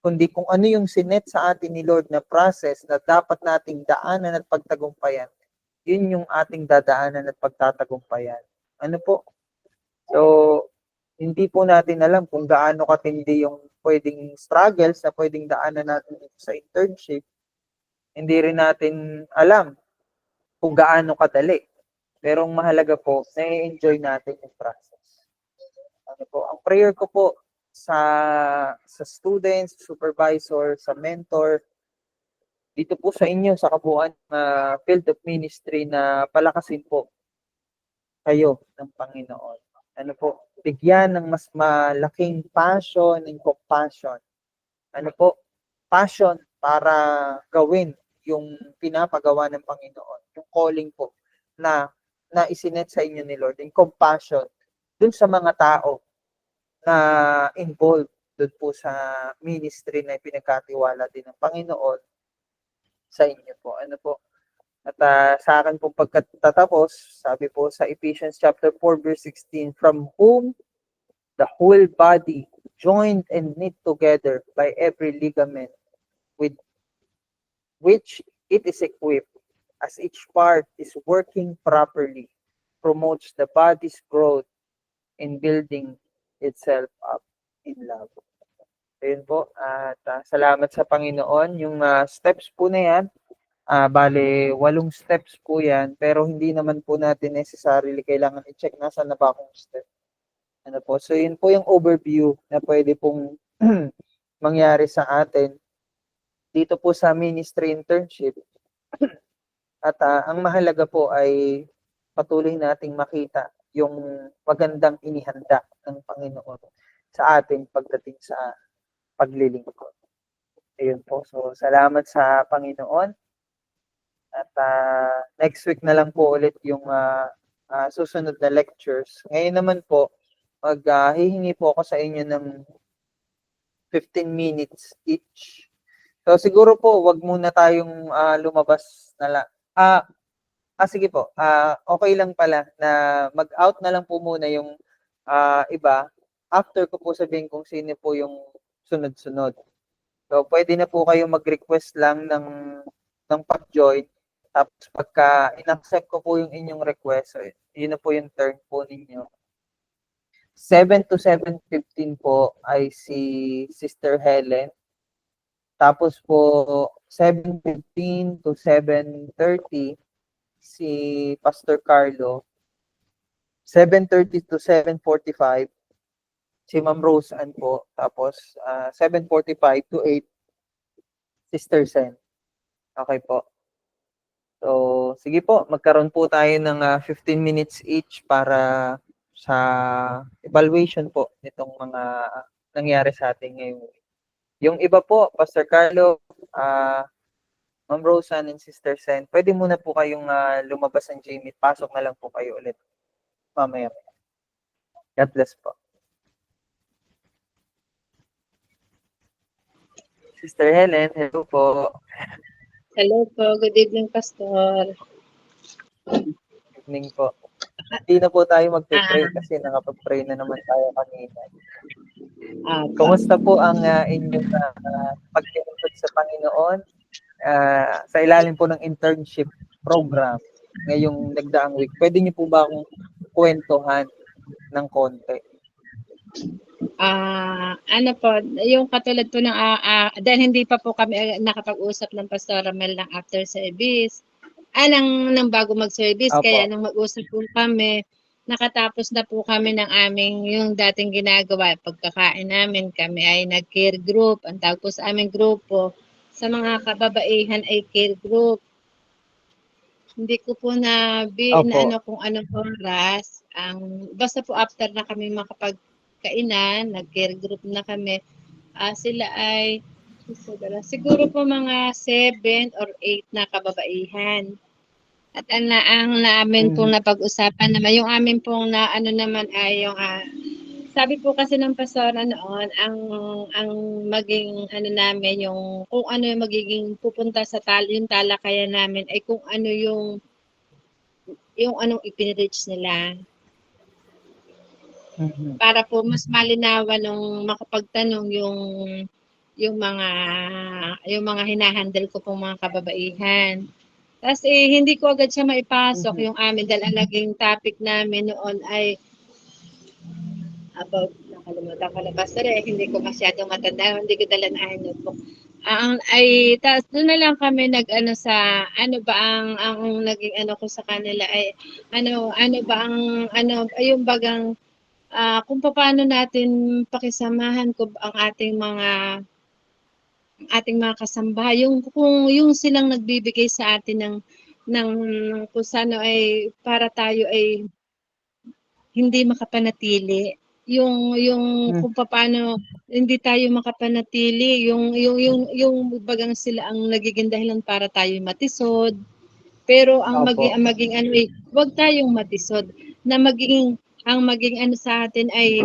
Kundi kung ano yung sinet sa atin ni Lord na process na dapat nating daanan at pagtagumpayan, yun yung ating dadaanan at pagtatagumpayan. Ano po? So, hindi po natin alam kung gaano katindi yung pwedeng struggles na pwedeng daanan natin sa internship. Hindi rin natin alam kung gaano kadali. Pero ang mahalaga po, na-enjoy natin yung process. Ano po? Ang prayer ko po sa students, supervisor, sa mentor, dito po sa inyo, sa kabuuan field of ministry na palakasin po kayo ng Panginoon. Ano po? Bigyan ng mas malaking passion and compassion. Ano po? Passion para gawin yung pinapagawa ng Panginoon. Yung calling po na isinet sa inyo ni Lord. And compassion dun sa mga tao na involved dun po sa ministry na pinagkatiwala din ng Panginoon sa inyo po. Ano po? At sa akin pong pagkatatapos, sabi po sa Ephesians chapter 4 verse 16, from whom the whole body joined and knit together by every ligament with which it is equipped, as each part is working properly, promotes the body's growth in building itself up in love. Ayun po. At salamat sa Panginoon. Yung steps po na yan, bale, 8 steps po yan, pero hindi naman po natin necessarily kailangan i-check nasaan na ba akong step. Ano po? So, yun po yung overview na pwede pong mangyari sa atin dito po sa ministry internship. At ang mahalaga po ay patuloy nating makita yung magandang inihanda ng Panginoon sa atin pagdating sa paglilingkod. Ayun po. So, salamat sa Panginoon. At next week na lang po ulit yung susunod na lectures. Ngayon naman po, hihingi po ako sa inyo ng 15 minutes each. So siguro po, wag muna tayong lumabas na lang. Sige po. Okay lang pala na mag-out na lang po muna yung iba. After ko po sabihin kung sino po yung sunod-sunod. So pwede na po kayo mag-request lang ng pag-join. Tapos pagka in-accept ko po yung inyong request, so yun na po yung turn po ninyo. 7 to 7:15 po ay si Sister Helen. Tapos po 7:15 to 7:30 si Pastor Carlo. 7:30 to 7:45 si Ma'am Rose Ann po. Tapos 7:45 to 8 Sister Sen. Okay po. So, sige po, magkaroon po tayo ng 15 minutes each para sa evaluation po nitong mga nangyari sa atin ngayong week. Yung iba po, Pastor Carlo, Ma'am Roseanne and Sister Sen, pwede muna po kayong lumabas ng Jamie. Pasok na lang po kayo ulit mamaya. God bless po. Sister Helen, hello po. Hello po. Good evening, Pastor. Good evening po. Hindi na po tayo mag-pray kasi nakapag-pray na naman tayo kanina. Kumusta po ang inyong paglilingkod sa Panginoon sa ilalim po ng internship program ngayong nagdaang week? Pwede niyo po ba akong kwentuhan ng konti? Ano po, yung katulad po ng dahil hindi pa po kami nakapag-usap ng Pastor Ramel ng after service, ng bago mag-service, Opo. kaya nung mag-usap po kami, nakatapos na po kami ng aming yung dating ginagawa, pagkakain namin, kami ay nag-care group, ang tawag po sa aming grupo, sa mga kababaihan ay care group. Hindi ko po na ano kung anong oras, basta po after na kami makapagkainan, nag-care group na kami, sila ay siguro po mga 7 or 8 na kababaihan. At ang namin pong Mhm. napag-usapan naman, yung amin pong na ano naman ay yung sabi po kasi ng pastora noon, ang maging ano namin, yung kung ano yung magiging pupunta sa yung talakayan namin ay kung ano yung anong ipinreach nila. Mhm. Para po mas malinawan nung makapagtanong yung mga hinahandle ko pong mga kababaihan. Tapos hindi ko agad siya maipasok Mhm. yung amin dahil ang naging topic namin noon ay about, nakalimutan ko na basta hindi ko masyadong matanda, hindi ko dala na notebook. Tapos doon na lang kami nag-ano sa, ano ba ang naging ano ko sa kanila ay, ano ba yung bagang, kung paano natin pakisamahan ko ang ating mga kasambahay, kung yung silang nagbibigay sa atin ng kung sano ay para tayo ay hindi makapanatili. Yung Hmm. kung paano hindi tayo makapanatili, yung bagang sila ang nagiging dahilan para tayo matisod. Pero Opo. ang maging ano eh, huwag tayong matisod na ang maging ano sa atin ay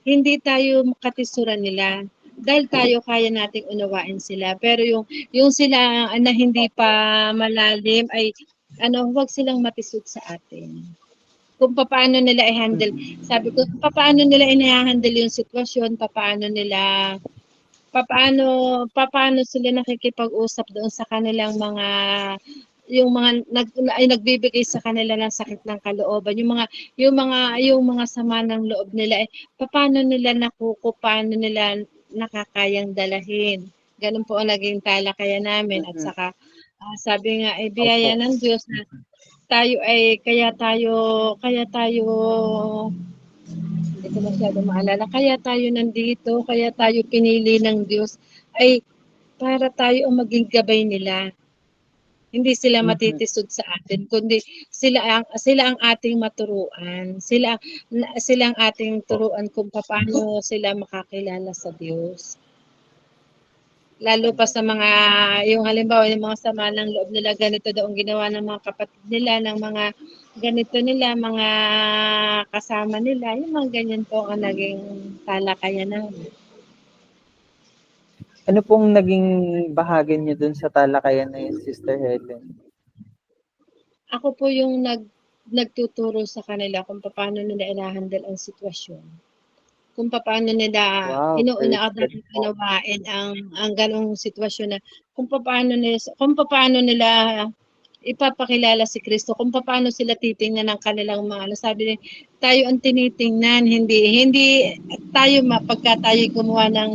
hindi tayo makatisuran nila dahil tayo kaya nating unawain sila. Pero yung sila na hindi pa malalim ay huwag silang matisod sa atin. Kung paano nila i-handle, Mhm. sabi ko, paano nila i-handle yung sitwasyon, paano sila nakikipag-usap doon sa kanilang yung mga nagbibigay sa kanila ng sakit ng kalooban, yung mga sama ng loob nila, paano nila paano nila nakakayang dalahin. Ganun po ang naging talakayan namin at Mhm. saka sabi nga biyaya Opo. ng Diyos na tayo kaya tayo hindi ko masyado maalala, kaya tayo nandito, kaya tayo pinili ng Diyos ay para tayo ang maging gabay nila. Hindi sila Mhm. matitisod sa atin, kundi sila ang ating maturuan. Sila ang ating Po. turuan kung paano sila makakilala sa Diyos. Lalo pa sa mga, yung halimbawa, yung mga sama ng loob nila, ganito daw ang ginawa ng mga kapatid nila, ng mga ganito nila, mga kasama nila, yung mga ganyan po ang naging talakayan namin. Ano pong naging bahagi niyo dun sa talakayan na yun, Sister Helen? Ako po yung nagtuturo sa kanila kung paano nila i-handle ang sitwasyon. Kung paano nila Wow, perfect po. unawain ang ganong sitwasyon na kung paano nila ipapakilala si Kristo, kung paano sila titingnan ng kanilang mga sabi niya, tayo ang tinitingnan, hindi tayo pagka tayo gumawa ng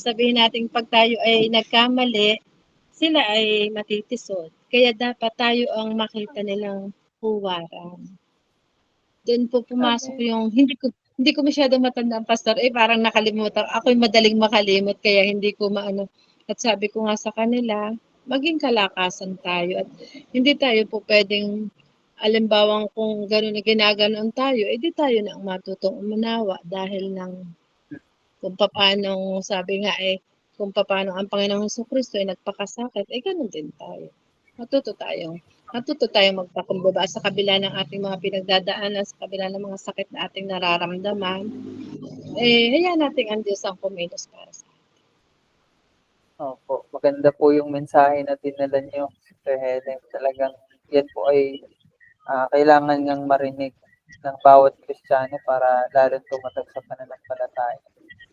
sabihin natin pag tayo ay nagkamali, sila ay matitisod. Kaya dapat tayo ang makita nilang huwaran. Doon po pumasok Amen. yung hindi ko masyadong matandaan pastor, parang nakalimutan. Ako'y madaling makalimot kaya hindi ko maano. At sabi ko nga sa kanila, maging kalakasan tayo at hindi tayo po pwedeng alimbawang kung gano'n na ginaganon tayo, di tayo na ang matutong umunawa dahil kung papaano sabi nga kung papaano ang Panginoong Jesucristo ay nagpakasakit, gano'n din tayo. Matuto tayong matuto tayong magpakumbaba sa kabila ng ating mga pinagdadaanan, sa kabila ng mga sakit na ating nararamdaman, hayaan natin ang Diyos ang kumilos para sa atin. Opo, maganda po yung mensahe na dinala niyo, Sister Helen. Talagang yan po ay kailangan ngang marinig ng bawat Kristiyano para lalong tumatag sa pananampalataya.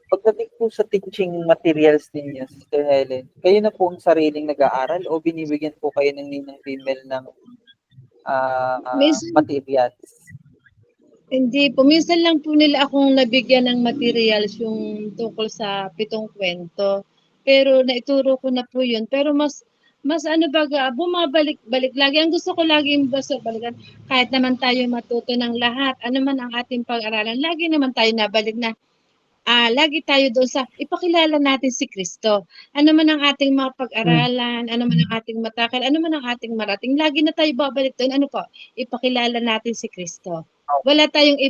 Pagdating po sa teaching materials ninyo, Sister Helen, kayo na po ang sariling nag-aaral o binibigyan po kayo ng ninang female ng Minsan, materials? hindi po. Minsan lang po nila akong nabigyan ng materials yung tungkol sa 7 kwento. Pero naituro ko na po yun. Pero mas baga, bumabalik-balik lagi. Ang gusto ko lagi basta balikan, kahit naman tayo matuto ng lahat, ano man ang ating pag-aralan, lagi naman tayo nabalik na lagi tayo doon sa ipakilala natin si Kristo. Ano man ang ating mga Hmm. pag-aralan, ano man ang ating matakal, ano man ang ating marating, lagi na tayo babalik doon. Ano po? Ipakilala natin si Kristo. Wala tayong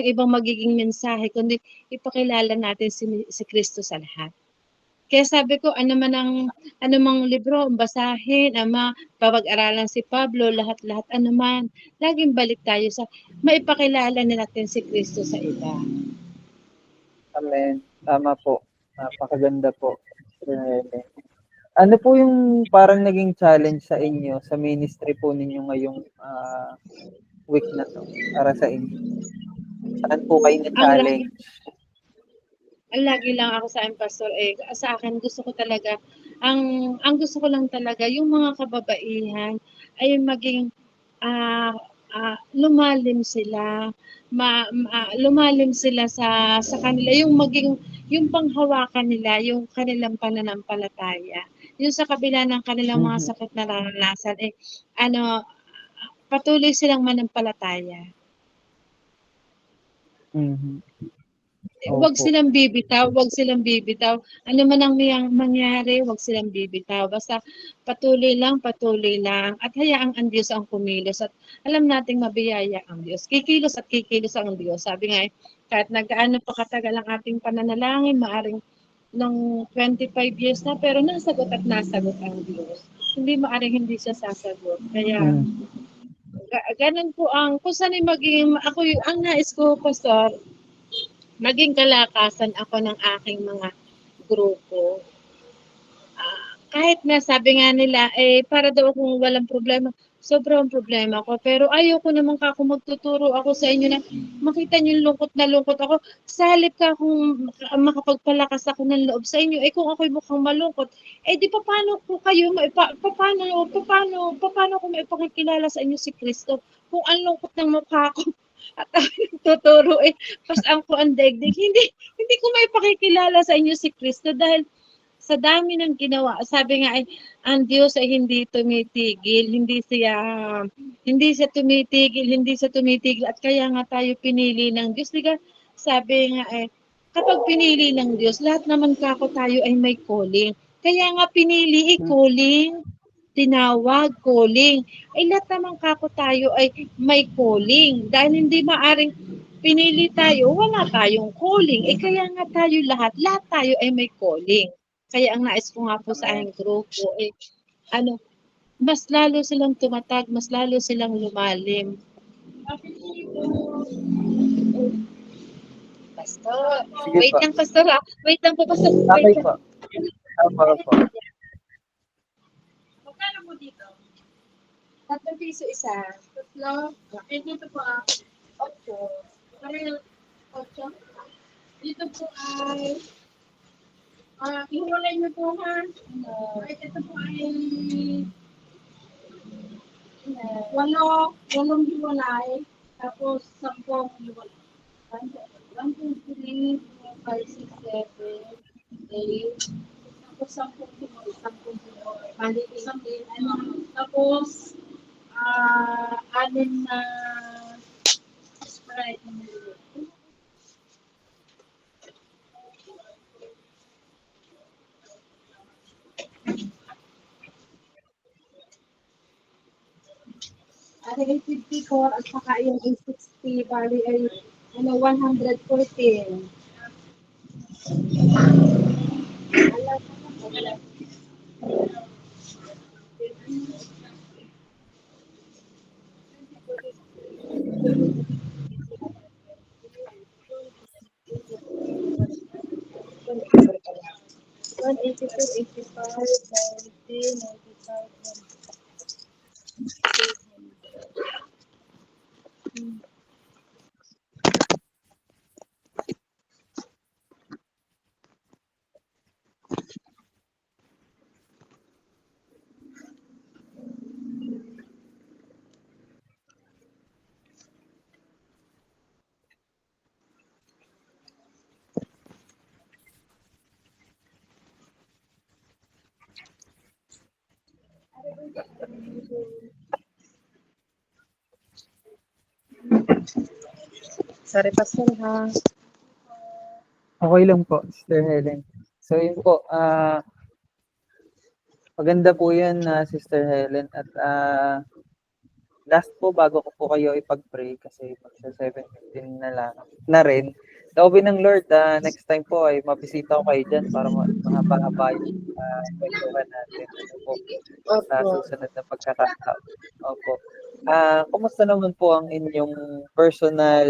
ibang magiging mensahe kundi ipakilala natin si Kristo sa lahat. Kaya sabi ko, ano mang libro, basahin, papag-aralan si Pablo, lahat-lahat, ano man, laging balik tayo sa maipakilala na natin si Kristo sa iba. Amen. Tama po. Napakaganda po. Sir Helen. Ano po yung parang naging challenge sa inyo, sa ministry po ninyo ngayong week na to, para sa inyo? Saan po kayo Ang lagi, na-challenge? ang lagi lang ako sa akin, Pastor, sa akin gusto ko talaga, ang gusto ko lang talaga, yung mga kababaihan ay maging lumalim sila, lumalim sila sa kanila, yung panghawakan nila, yung kanilang pananampalataya. Yung sa kabila ng kanilang mga Mhm. sakit na naranasan, ano, patuloy silang manampalataya. Mhm. Huwag Opo. silang bibitaw, huwag silang bibitaw. Ano man ang mangyari, huwag silang bibitaw. Basta patuloy lang. At hayaang ang Diyos ang kumilos. At alam nating mabiyaya ang Diyos. Kikilos at kikilos ang Diyos. Sabi nga, kahit nagkaano pa katagal ang ating pananalangin, maaring ng 25 years na, pero nasagot at nasagot ang Diyos. Hindi maaring hindi siya sasagot. Kaya, Mhm. ganun po kung saan maging, ang nais ko, Pastor, maging kalakasan ako ng aking mga grupo. Kahit na sabi nga nila, para daw akong walang problema, sobrang problema ko. Pero ayoko naman ka kung magtuturo ako sa inyo na makita niyo lungkot na lungkot ako. Sa halip ka kung makapagpalakas ako ng loob sa inyo, kung ako'y mukhang malungkot, di paano ko kayo, paano ko maipakikilala sa inyo si Kristo kung ang lungkot ng mukha ko at tuturo pasang ko ang daigdig. Hindi ko maipakikilala sa inyo si Kristo dahil sa dami ng ginawa. Sabi nga ang Diyos ay tumitigil, hindi siya tumitigil at kaya nga tayo pinili ng Diyos. Diga, sabi nga kapag pinili ng Diyos, lahat naman kako tayo ay may calling. Kaya nga pinili calling, tinawag, calling. Lahat naman kako tayo ay may calling. Dahil hindi maaring pinili tayo, wala tayong calling. Kaya nga tayo lahat tayo ay may calling. Kaya ang nais ko nga po sa Amen. aking grupo, mas lalo silang tumatag, mas lalo silang lumalim. Pastor, Sige wait po. lang, Pastor, wait lang po, Pastor, Okay wait lang. po. Opo, opo. Magkano po dito? 3 piso isa. Tatlo? Dito po Opo. Pareho, 8. Dito po ay, iwalay niyo po ha. Ito po ay, 8 hiwalay. Tapos 10 hiwalay. 1, 2, 3, 4, 5, 6, 7, 8. Tapos 10 hiwalay. 10 hiwalay. Bali, tapos, 6 na Sprite na niluluto. Ay 54 at saka yung 60, bali ay 114. One 82, 85, 90, 95. Sorry, Pastor, ha? Okay lang po, Sister Helen. So yun po, maganda po yan, Sister Helen. At last po, bago ko po kayo ipag-pray kasi magsa 7:15 na rin. Loobin ng Lord, next time po ay mabisita ko kayo dyan para mahaba-haba yung kwentuhan natin. Ano po, sa Opo. susunod na pagkakataon. Opo. Kumusta naman po ang inyong personal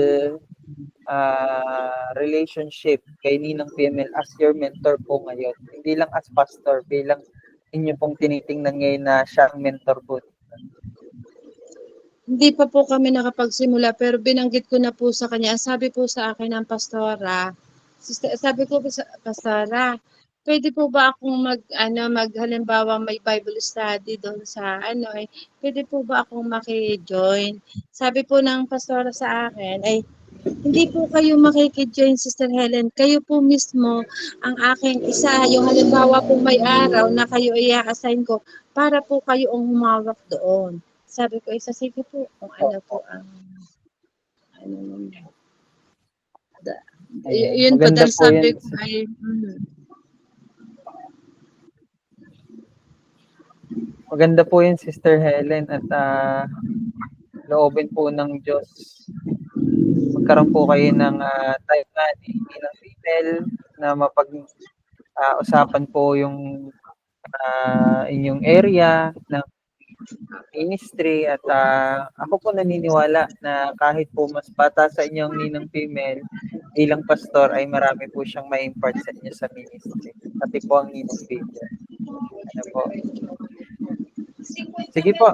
relationship kay Ninang PML as your mentor po ngayon? Hindi lang as pastor, bilang inyo pong tinitingnan ngayon na siya ang mentor po. Hindi pa po kami nakapagsimula pero binanggit ko na po sa kanya. Ang sabi po sa akin ng pastora, sabi ko po sa pastora, pwede po ba akong halimbawa may Bible study doon sa pwede po ba akong maki-join? Sabi po ng pastora sa akin ay hindi po kayo makiki-join, Sister Helen. Kayo po mismo ang aking isa. Yung halimbawa po may araw na kayo i-assign ko para po kayo ang humawak doon. Sabi ko, isa sige po kung ano po ang ano yun po Maganda dahil po sabi yan. ko ay Maganda po yun, Sister Helen, at loobin po ng Diyos. Magkaroon po kayo ng time na ng female na usapan po yung inyong area ng ministry at ako po naniniwala na kahit po mas bata sa inyong ninang female bilang pastor ay marami po siyang ma-impart sa inyo sa ministry. Pati po ang ninang female. Ano po? Sige po,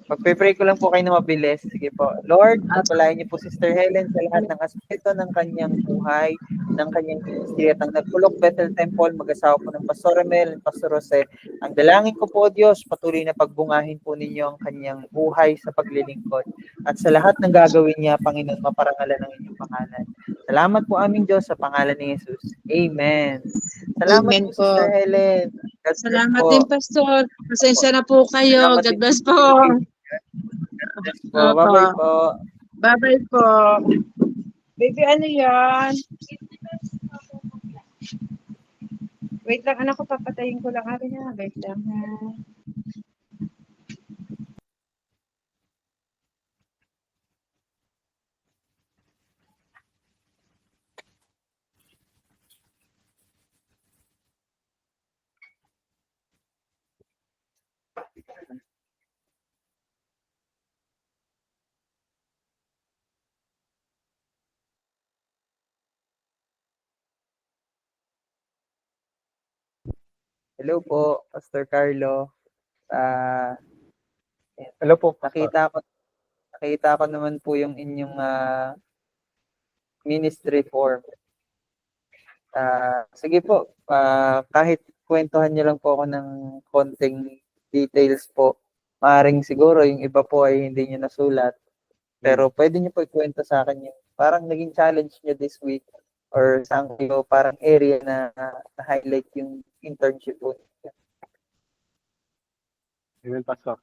magpe-pray ko lang po kayo na mabilis. Sige po. Lord, pagpalain niyo po Sister Helen sa lahat ng aspeto ng kanyang buhay, ng kanyang ministry at ang Nagpulok Bethel Temple, mag-asawa po ng Pastor Mel at Pastor Jose. Ang dalangin ko po, Diyos, patuloy na pagbungahin po ninyo ang kanyang buhay sa paglilingkod. At sa lahat ng gagawin niya, Panginoon, maparangalan ng inyong pangalan. Salamat po aming Diyos sa pangalan ni Jesus. Amen. Salamat Amen po, po. Sister Helen. God bless Salamat po. din, Pastor. Pasensya na po kayo. Salamat God din bless po. po. Bye-bye po. Bye-bye po. Baby, ano yan? Wait lang, anak ko, papatayin ko lang. Wait lang ha. Hello po, Pastor Carlo. Hello po, Pastor. Nakita ko naman po yung inyong ministry form. Sige po, kahit kwentuhan niyo lang po ako ng konting details po. Maaaring siguro yung iba po ay hindi niyo nasulat. Pero pwede niyo po ikwento sa akin yung parang naging challenge niyo this week or saan kayo parang area na highlight yung internship po. Amen, Pastor.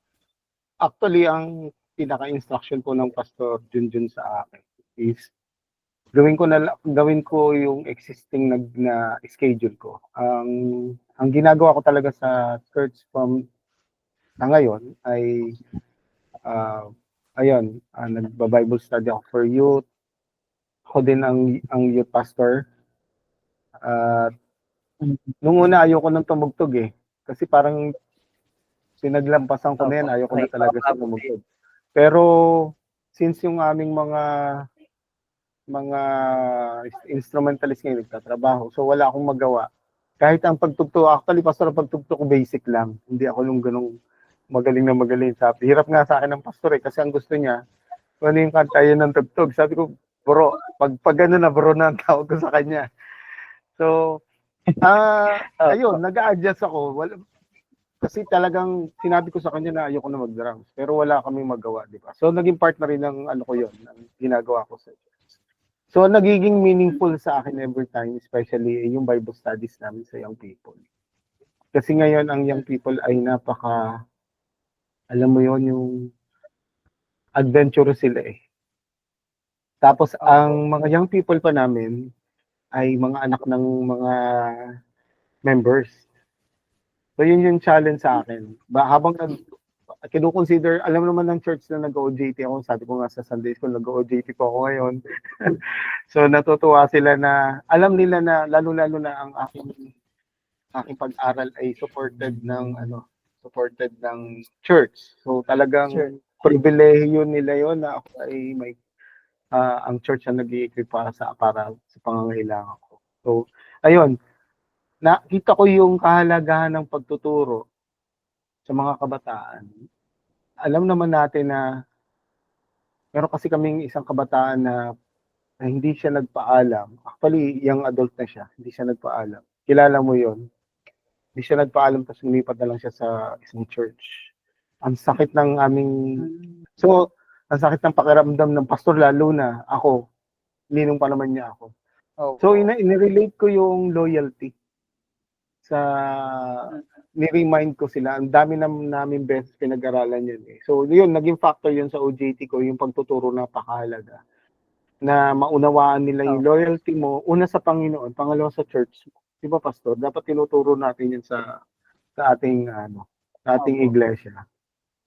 Actually, ang pinaka-instruction po ng Pastor Junjun sa akin is gawin ko yung existing na schedule ko. Ang ginagawa ko talaga sa church from na ngayon ay nagba-Bible study ako for youth. Ako din ang youth pastor. Nung una ayoko nang tumugtog kasi parang pinaglampasan ko na yan, ayoko na talaga sa tumugtog. Pero since yung aming mga instrumentalist ngayon nagtatrabaho, so wala akong magawa. Kahit ang pagtugtog, actually pastor, ang pagtugtog ko basic lang. Hindi ako nung ganung magaling na magaling. Sabi, hirap nga sa akin ng pastor kasi ang gusto niya, ano yung kanta yun ng tugtog. Sabi ko, bro, pag gano'n na bro na ang tawag ko sa kanya. So, ayun, nag-a-adjust ako. Kasi talagang sinabi ko sa kanya na ayoko na mag-drums. Pero wala kaming magawa, di ba? So, naging part na rin ng ko yun, ng ginagawa ko sa church. So, nagiging meaningful sa akin every time, especially yung Bible studies namin sa young people. Kasi ngayon, ang young people ay alam mo yon yung adventurous sila Tapos, ang mga young people pa namin ay mga anak ng mga members. So, yun yung challenge sa akin. Habang kinukonsider, alam naman ng church na nag-OJT ako, sabi ko nga sa Sunday school, nag-OJT po ako ngayon. So natutuwa sila na, alam nila na, lalo-lalo na ang aking pag-aral ay supported ng church. So talagang Sure. pribilehiyo nila yon na ako ay may, ang church ang nag-i-equip para sa pangangailangan ko. So, ayun, nakita ko yung kahalagahan ng pagtuturo sa mga kabataan. Alam naman natin na meron kasi kaming isang kabataan na hindi siya nagpaalam. Actually, young adult na siya, hindi siya nagpaalam. Kilala mo yon? Hindi siya nagpaalam tapos lumipat na lang siya sa isang church. Ang sakit ng aming... So, ang sakit ng pakiramdam ng pastor, lalo na ako, ninong pa naman niya ako. Oh, So, inirelate ko yung loyalty sa... Ni-remind ko sila. Ang dami namin beses pinag-aralan yun eh. So, yun, naging factor yun sa OJT ko, yung pagtuturo na pakahalaga. Na maunawaan nila yung loyalty mo, una sa Panginoon, pangalawa sa church. Di ba, pastor? Dapat tinuturo natin yun sa ating, sa ating iglesia.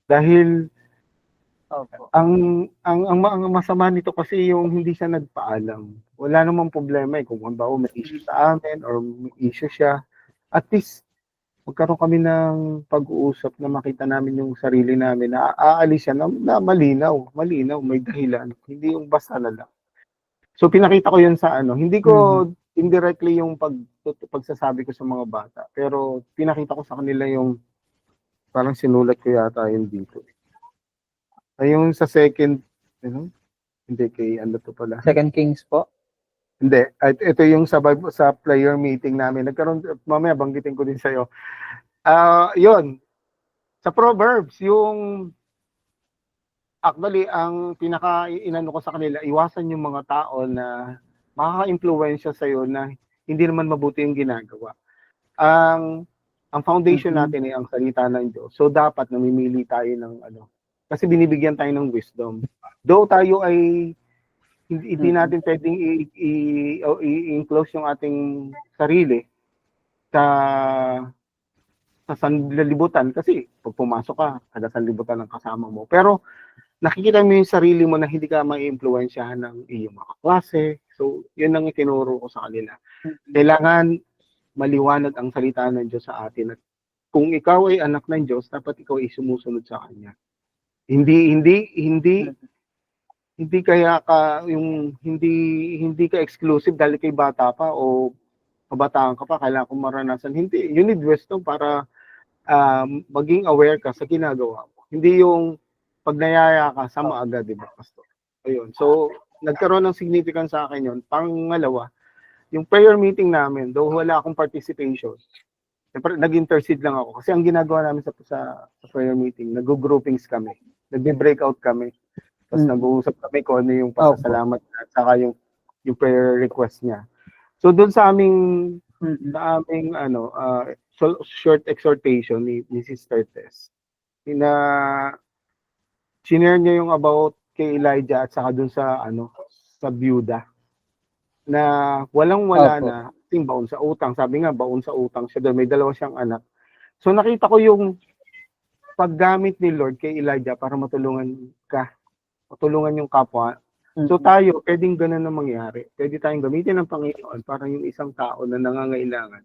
Dahil, ang masama nito kasi yung hindi siya nagpaalam. Wala namang problema eh kung may issue sa amin or may issue siya. At least magkaroon kami ng pag-uusap na makita namin yung sarili namin na aalis siya na malinaw, may dahilan. Hindi yung basta na lang. So pinakita ko yun sa hindi ko indirectly yung pagsasabi ko sa mga bata, pero pinakita ko sa kanila yung parang sinulat ko yata yun dito. Ay yung sa second, hindi kay to pala. Second Kings po. Hindi, ito yung sa player meeting namin. Nagkaroon, mamaya banggitin ko din sa'yo. Yun, sa Proverbs, yung actually, ang pinaka-inano ko sa kanila, iwasan yung mga tao na makaka-influensya sa'yo na hindi naman mabuti yung ginagawa. Ang foundation natin ay ang salita ng Diyos. So, dapat namimili tayo ng kasi binibigyan tayo ng wisdom. Though tayo ay hindi natin pwedeng i-enclose yung ating sarili sa sanlibutan kasi pag pumasok ka, kada sanlibutan ng kasama mo. Pero nakikita mo yung sarili mo na hindi ka mai-impluwensyahan ng iyong mga klase. So, yun ang itinuro ko sa kanila. Kailangan maliwanag ang salita ng Diyos sa atin. At kung ikaw ay anak ng Diyos, dapat ikaw ay sumusunod sa Kanya. Hindi kaya ka hindi ka exclusive dahil kay bata pa o kabataan ka pa, kailangan kong maranasan. Hindi, you need wisdom para maging aware ka sa ginagawa mo. Hindi yung pag nayaya ka, sama agad, di ba, pastor? Ayun. So, nagkaroon ng significance sa akin yun. Pangalawa, yung prayer meeting namin, though wala akong participation, nag-intercede lang ako. Kasi ang ginagawa namin sa prayer meeting, nag-groupings kami. Nag-breakout kami. Tapos nag-uusap kami kung ano yung pasasalamat at saka yung prayer request niya. So doon sa aming short exhortation ni Sister Tess, sinare niya yung about kay Elijah at saka doon sa sa byuda na walang-wala na baon sa utang. Sabi nga baon sa utang siya doon, may dalawa siyang anak. So nakita ko yung paggamit ni Lord kay Elijah para matulungan yung kapwa. So tayo, pwedeng ganun na mangyari. Pwede tayong gamitin ng Panginoon para yung isang tao na nangangailangan,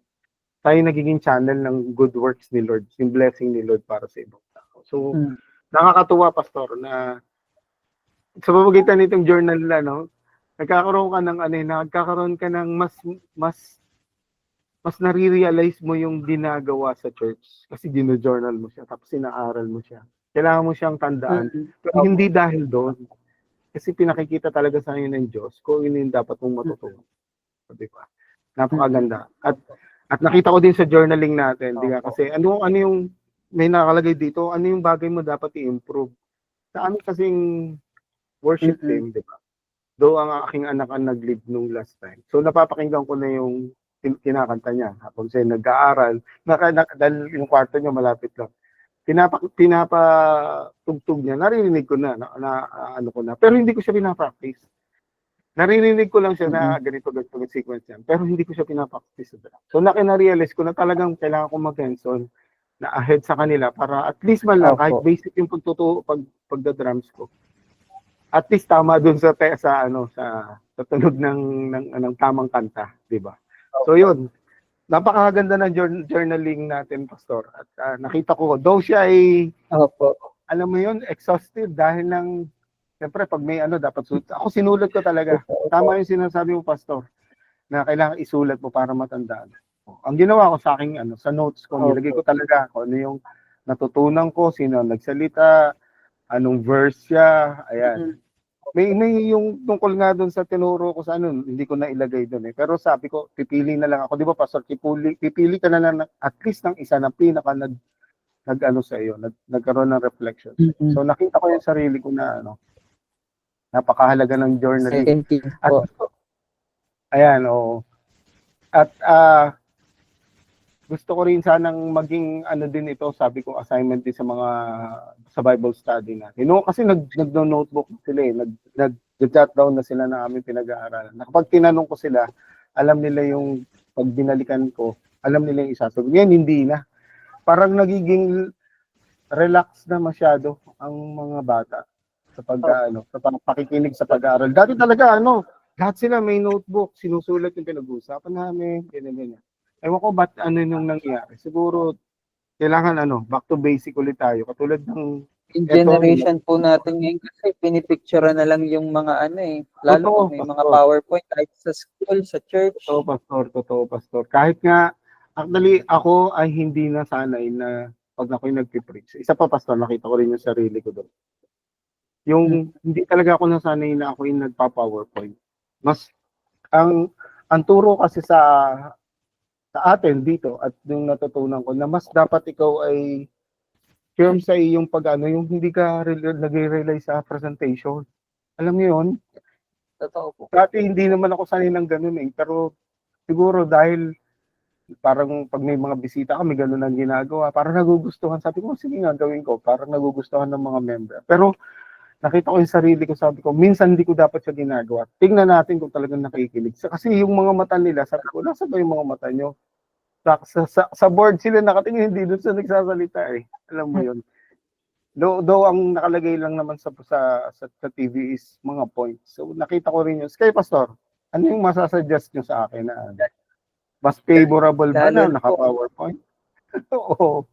tayo nagiging channel ng good works ni Lord, yung blessing ni Lord para sa ibang tao. So, nakakatuwa, Pastor, na sa pamamagitan nitong journal nagkakaroon ka ng mas nare-realize mo yung ginagawa sa church kasi dino-journal mo siya tapos inaaral mo siya. Kailangan mo siyang tandaan. Pero hindi dahil doon. Kasi pinakikita talaga sa inyo ng Diyos kung yun yung dapat mong matutunan. Di ba? Napakaganda. At nakita ko din sa journaling natin, di ba? Kasi ano yung may nakalagay dito, ano yung bagay mo dapat i-improve. Sa amin kasing worship team, di ba? Though ang aking anak ang nag-lead nung last time. So napapakinggan ko na yung kinakanta niya. Habang siya nag-aaral, dahil yung kwarto niya malapit lang. Pinapatugtog niya, naririnig ko na pero hindi ko siya pinapractice. Naririnig ko lang siya na ganito yung sequence niya, pero hindi ko siya pinapractice sa drum. So na-realize ko na talagang kailangan ko mag-hands-on na ahead sa kanila para at least man lang, kahit Opo. basic yung pagda-drums ko. At least tama dun sa sa tunog ng tamang kanta, 'di ba? So yun, napakaganda ng journaling natin, Pastor. At nakita ko, though siya ay, Opo. alam mo yun, exhaustive dahil siyempre, pag may dapat sulat. Ako sinulat ko talaga. Tama yung sinasabi mo, Pastor, na kailangan isulat mo para matandaan. Ang ginawa ko sa aking, sa notes ko, nilagay ko talaga kung ano yung natutunan ko, sino nagsalita, anong verse siya, ayan. May yung tungkol nga doon sa tinuro ko sa hindi ko na ilagay doon eh. Pero sabi ko, pipili na lang ako. Di ba, Pastor, pipili ka na lang at least ng isa na pinaka sa iyo, nagkaroon ng reflection. So nakita ko yung sarili ko na napakahalaga ng journaling. Second thing At po. ayan, oo. At gusto ko rin sanang maging din ito, sabi ko, assignment din sa Bible study natin. Kasi nag-notebook sila eh, nag-jot down na sila na aming pinag-aaralan. Kapag tinanong ko sila, alam nila yung pag binalikan ko, alam nila yung isasagot. Ngayon, hindi na. Parang nagiging relax na masyado ang mga bata sa sa pakikinig sa pag-aaral. Dati talaga lahat sila may notebook, sinusulat yung pinag-uusapan namin, ganyan. Ewan ko ba't yung nangyari. Siguro kailangan back to basic ulit tayo. Katulad ng In generation po natin ngayon kasi pinipicture na lang yung mga lalo Totoo, kung may mga Pastor. PowerPoint kahit sa school, sa church. Totoo, Pastor. Kahit nga, actually, ako ay hindi nasanay na pag ako'y nagpipreach. Isa pa, Pastor, nakita ko rin yung sarili ko doon. Yung hindi talaga ako nasanay na ako'y nagpa-PowerPoint. Mas, ang turo kasi sa atin dito at yung natutunan ko na mas dapat ikaw ay firm sa iyong yung hindi ka nag-rely sa presentation. Alam mo yun? Totoo po. Dati hindi naman ako sanay ng ganun eh. Pero siguro dahil parang pag may mga bisita kami, ganun ang ginagawa. Parang nagugustuhan. Sabi ko, sige nga, gawin ko. Parang nagugustuhan ng mga member. Pero nakita ko yung sarili ko, sabi ko, minsan hindi ko dapat siya ginagawa. Tingnan natin kung talagang nakikinig. Kasi yung mga mata nila, sabi ko, nasa ba yung mga mata nyo? Sa board sila nakatingin, hindi doon sa nagsasalita eh. Alam mo yun. Though ang nakalagay lang naman sa TV is mga points. So nakita ko rin yun. Kaya Pastor, ano yung masasuggest nyo sa akin na mas favorable ba na naka-PowerPoint? Oo.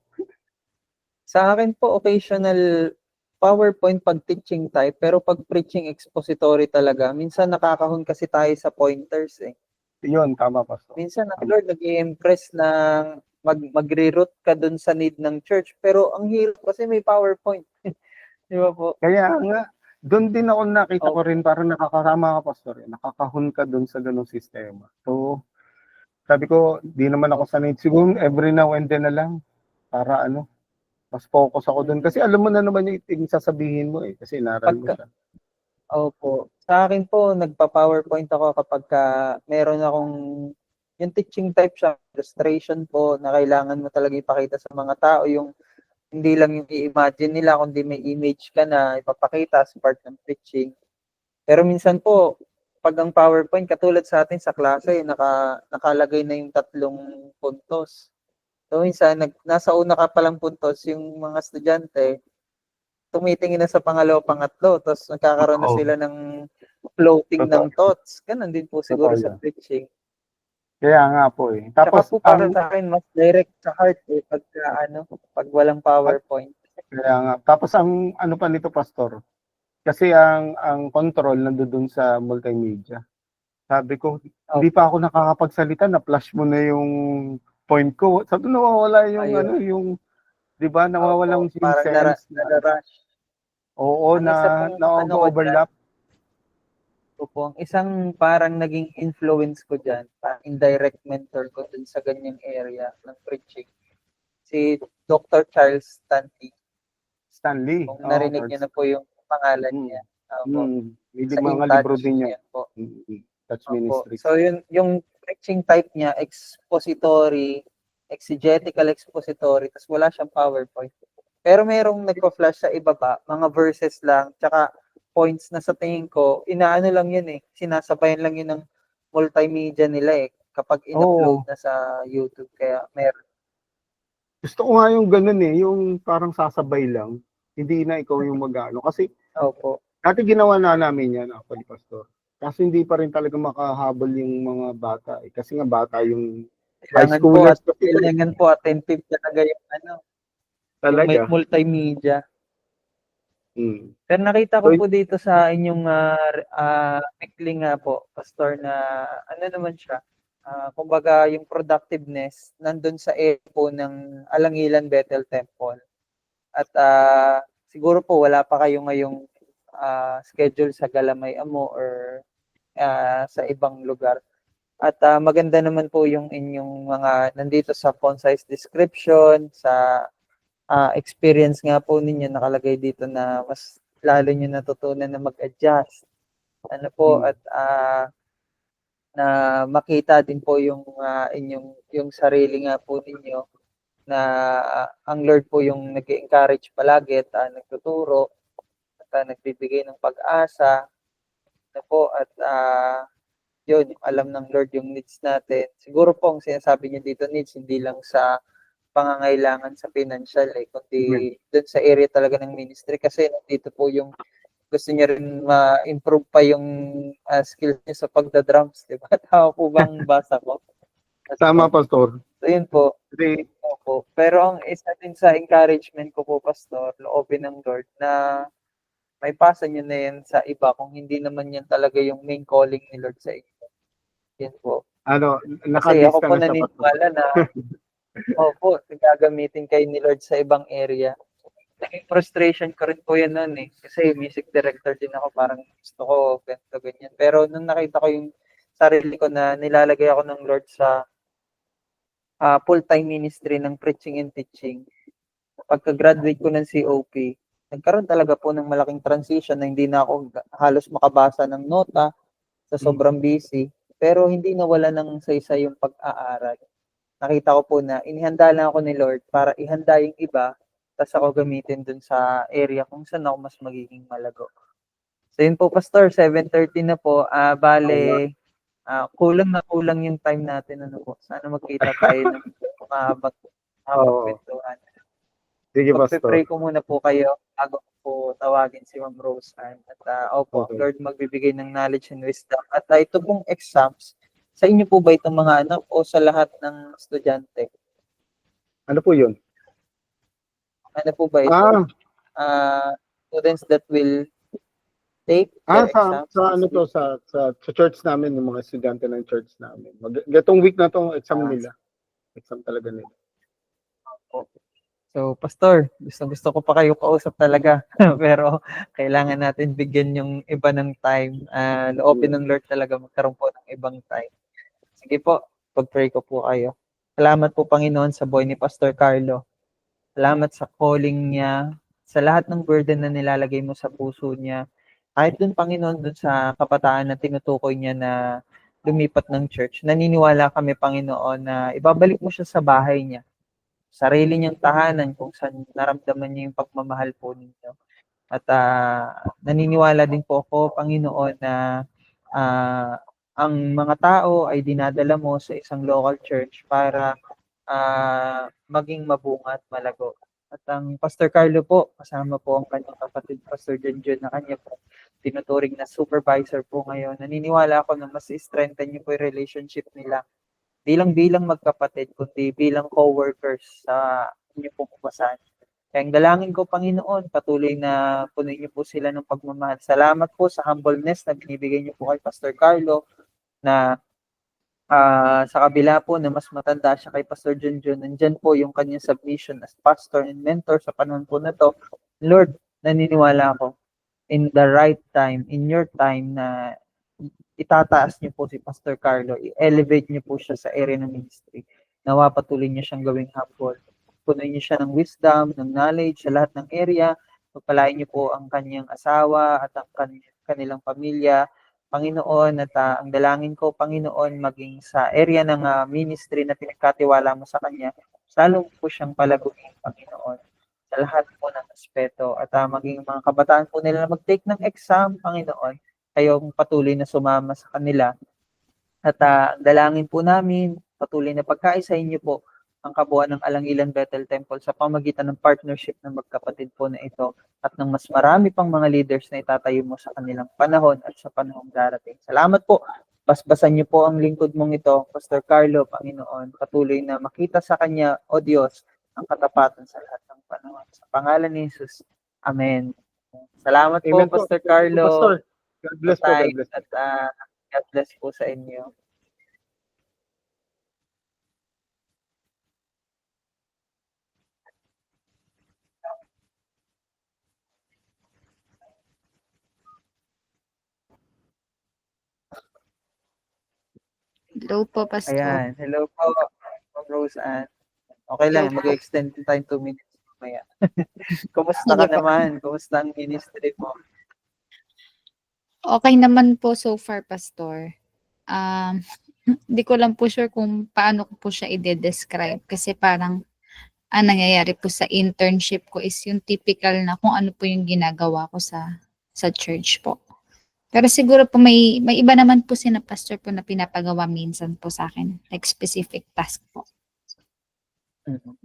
Sa akin po, occasional PowerPoint pag teaching type, pero pag preaching expository talaga, minsan nakakahon kasi tayo sa pointers eh. Yun, tama, Pastor. Minsan, Lord, nag-i-impress na magre-root ka dun sa need ng church, pero ang hirap kasi may PowerPoint. Di ba po? Kaya nga, doon din ako nakita ko rin, parang nakakasama ka, Pastor. Nakakahon ka doon sa ganung sistema. So, sabi ko, di naman ako sanay. Siguro every now and then na lang, para mas focus ako doon. Kasi alam mo na naman yung sasabihin mo eh. Kasi naral mo siya. Opo. Sa akin po, nagpa-PowerPoint ako kapag meron akong yung teaching type siya, illustration po, na kailangan mo talaga ipakita sa mga tao, yung hindi lang yung i-imagine nila, kundi may image ka na ipapakita as part ng teaching. Pero minsan po, pag ang PowerPoint, katulad sa atin sa klase, nakalagay na yung 3 puntos. So minsan, nasa una ka palang puntos, yung mga estudyante, tumitingin na sa pangalawa, pangatlo, tapos nagkakaroon na sila ng floating ng thoughts. Ganon din po siguro sa preaching. Kaya nga po eh. Tapos po para sa akin, mas direct sa heart eh, pag walang PowerPoint. Kaya nga. Tapos ang pa nito, Pastor, kasi ang control nandoon sa multimedia. Sabi ko, hindi pa ako nakakapagsalita, na-flash mo na yung point ko. Sabi ko, nawawala yung yung, di ba, nawawala yung sense. Na-rush. Oo, na-overlap. Opo, ang isang parang naging influence ko dyan, parang indirect mentor ko dun sa ganyang area ng preaching, si Dr. Charles Stanley. Kung narinig niyo na po yung pangalan niya. Sa mga libro din niya. Touch Ministry. So yung preaching type niya, expository, exegetical expository, tapos wala siyang PowerPoint. Pero merong nagpa-flash sa ibaba, mga verses lang, tsaka points na sa tingin ko, inaano lang yun eh, sinasabayan lang yun ng multimedia nila eh, kapag in-upload na sa YouTube, kaya meron. Gusto ko nga yung ganun eh, yung parang sasabay lang. Hindi na ikaw yung mag-ano. Kasi Opo. dati ginawa na namin yan, actually, Pastor. Kaso hindi pa rin talaga makahabol yung mga bata eh. Kasi nga bata yung high Kailangan po schoolers at kasi kailangan po attentive talaga yung ano, yung may talaga. multimedia. Hmm. Pero nakita So, ko po dito sa inyong weekly nga po, Pastor, na ano naman siya, kumbaga yung productiveness nandun sa area po ng Alangilan Bethel Temple. At siguro po wala pa kayo ngayong schedule sa Galamay Amo or sa ibang lugar. At maganda naman po yung inyong mga nandito sa concise description, sa experience nga po ninyo nakalagay dito na mas lalo nyo natutunan na mag-adjust. Ano po at na makita din po yung inyong yung sarili nga po ninyo na ang Lord po yung nag-encourage palagi at nagtuturo at nagbibigay ng pag-asa na po at yun, yung alam ng Lord yung needs natin. Siguro po ang sinasabi niyo dito needs hindi lang sa pangangailangan sa financial kundi dun sa area talaga ng ministry kasi nandito po yung gusto niya rin ma-improve pa yung skills niya sa pagda-drums, di ba? Tama po bang basa ko? tama, Pastor. So, yun po. Kasi, Opo. Pero ang isa din sa encouragement ko po, Pastor, loobin ng Lord na may pasa nyo na yan sa iba kung hindi naman yan talaga yung main calling ni Lord sa inyo. Yan po. ano, Kasi ako nakalista po na siya, Pastor. naniniwala na, opo, gagamitin kayo ni Lord sa ibang area. Naging frustration ko rin po yan noon Kasi music director din ako, parang gusto ko, ganito, ganyan. Pero nung nakita ko yung sarili ko na nilalagay ako ng Lord sa full-time ministry ng preaching and teaching, pagka-graduate ko ng COP, nagkaroon talaga po ng malaking transition na hindi na ako halos makabasa ng nota sa sobrang busy. Pero hindi nawala ng saysay yung pag-aaral. Nakita ko po na inihanda lang ako ni Lord para ihanda yung iba, tapos ako gamitin dun sa area kung saan ako mas magiging malago. So yun po, Pastor, 7:30 na po. Bale, kulang na kulang yung time natin. Ano po? Sana magkita tayo ng mahabang Oo. kwentuhan. Sige, Pastor. Pagpe-pray ko muna po kayo bago ko po tawagin si Ma'am Rose Ann. At opo, Okay. Lord magbibigay ng knowledge and wisdom. At ito pong exams, sa inyo po ba itong mga anak o sa lahat ng estudyante? Ano po yun? Ano po ba ito? Students that will take their exams? Sa ano to, sa church namin, yung mga estudyante ng church namin. Gatong week na to, exam nila. Exam talaga nila. So, Pastor, gusto ko pa kayo kausap talaga. Pero kailangan natin bigyan yung iba ng time. Loobin ng Lord talaga magkaroon po ng ibang time. Sige po, pag-pray ko po kayo. Salamat po, Panginoon, sa buhay ni Pastor Carlo. Salamat sa calling niya, sa lahat ng burden na nilalagay mo sa puso niya. Kahit dun, Panginoon, dun sa kabataan na tinutukoy niya na lumipat ng church, naniniwala kami, Panginoon, na ibabalik mo siya sa bahay niya, sarili niyang tahanan kung saan naramdaman niya yung pagmamahal po ninyo. At naniniwala din po ako, Panginoon, na ang mga tao ay dinadala mo sa isang local church para maging mabunga at malago. At ang Pastor Carlo po, kasama po ang kanyang kapatid, Pastor Junjun, na kanya po tinuturing na supervisor po ngayon. Naniniwala ako na mas strengthen niyo po yung relationship nila. Bilang magkapatid, kundi bilang co-workers sa inyo pong upasan. Kaya ang dalangin ko, Panginoon, patuloy na punuin niyo po sila ng pagmamahal. Salamat po sa humbleness na binibigay niyo po kay Pastor Carlo na sa kabila po na mas matanda siya kay Pastor Junjun, nandyan po yung kanyang submission as pastor and mentor sa panahon po na to. Lord, naniniwala ako in the right time, in your time na itataas niyo po si Pastor Carlo, i-elevate niyo po siya sa area ng ministry. Nawa patuloy niyo siyang gawing humble. Punuin niyo siya ng wisdom, ng knowledge sa lahat ng area. Pagpalain niyo po ang kanyang asawa at ang kanilang pamilya. Panginoon, at ang dalangin ko, Panginoon, maging sa area ng ministry na pinagkatiwala mo sa kanya, lalo po siyang palaguin, Panginoon, sa lahat po ng aspeto. At maging mga kabataan po nila na mag-take ng exam, Panginoon, kayong patuloy na sumama sa kanila. At ang dalangin po namin, patuloy na pagkaisahin niyo po ang kabuuan ng Alangilan Bethel Temple sa pamagitan ng partnership ng magkapatid po na ito at ng mas marami pang mga leaders na itatayo mo sa kanilang panahon at sa panahong darating. Salamat po. Basbasan niyo po ang lingkod mong ito, Pastor Carlo, Panginoon. Patuloy na makita sa Kanya, O Diyos, ang katapatan sa lahat ng panahon. Sa pangalan ni Jesus. Amen. Salamat po, Amen po. Pastor Carlo. Pastor, God bless po, God bless. At God bless po sa inyo. Hello po, Pastor. Ayan. Hello po, Ma'am Roseanne. Okay lang, mag-extend tayo 2 minutes mamaya. Kumusta ka Sige po. naman? Kumusta ang ministry mo? Okay naman po so far, Pastor. Hindi ko lang po sure kung paano ko po siya i-describe kasi parang ang nangyayari po sa internship ko is yung typical na kung ano po yung ginagawa ko sa church po. Pero siguro po may iba naman po sina pastor po na pinapagawa minsan po sa akin, like specific task po. Mhm.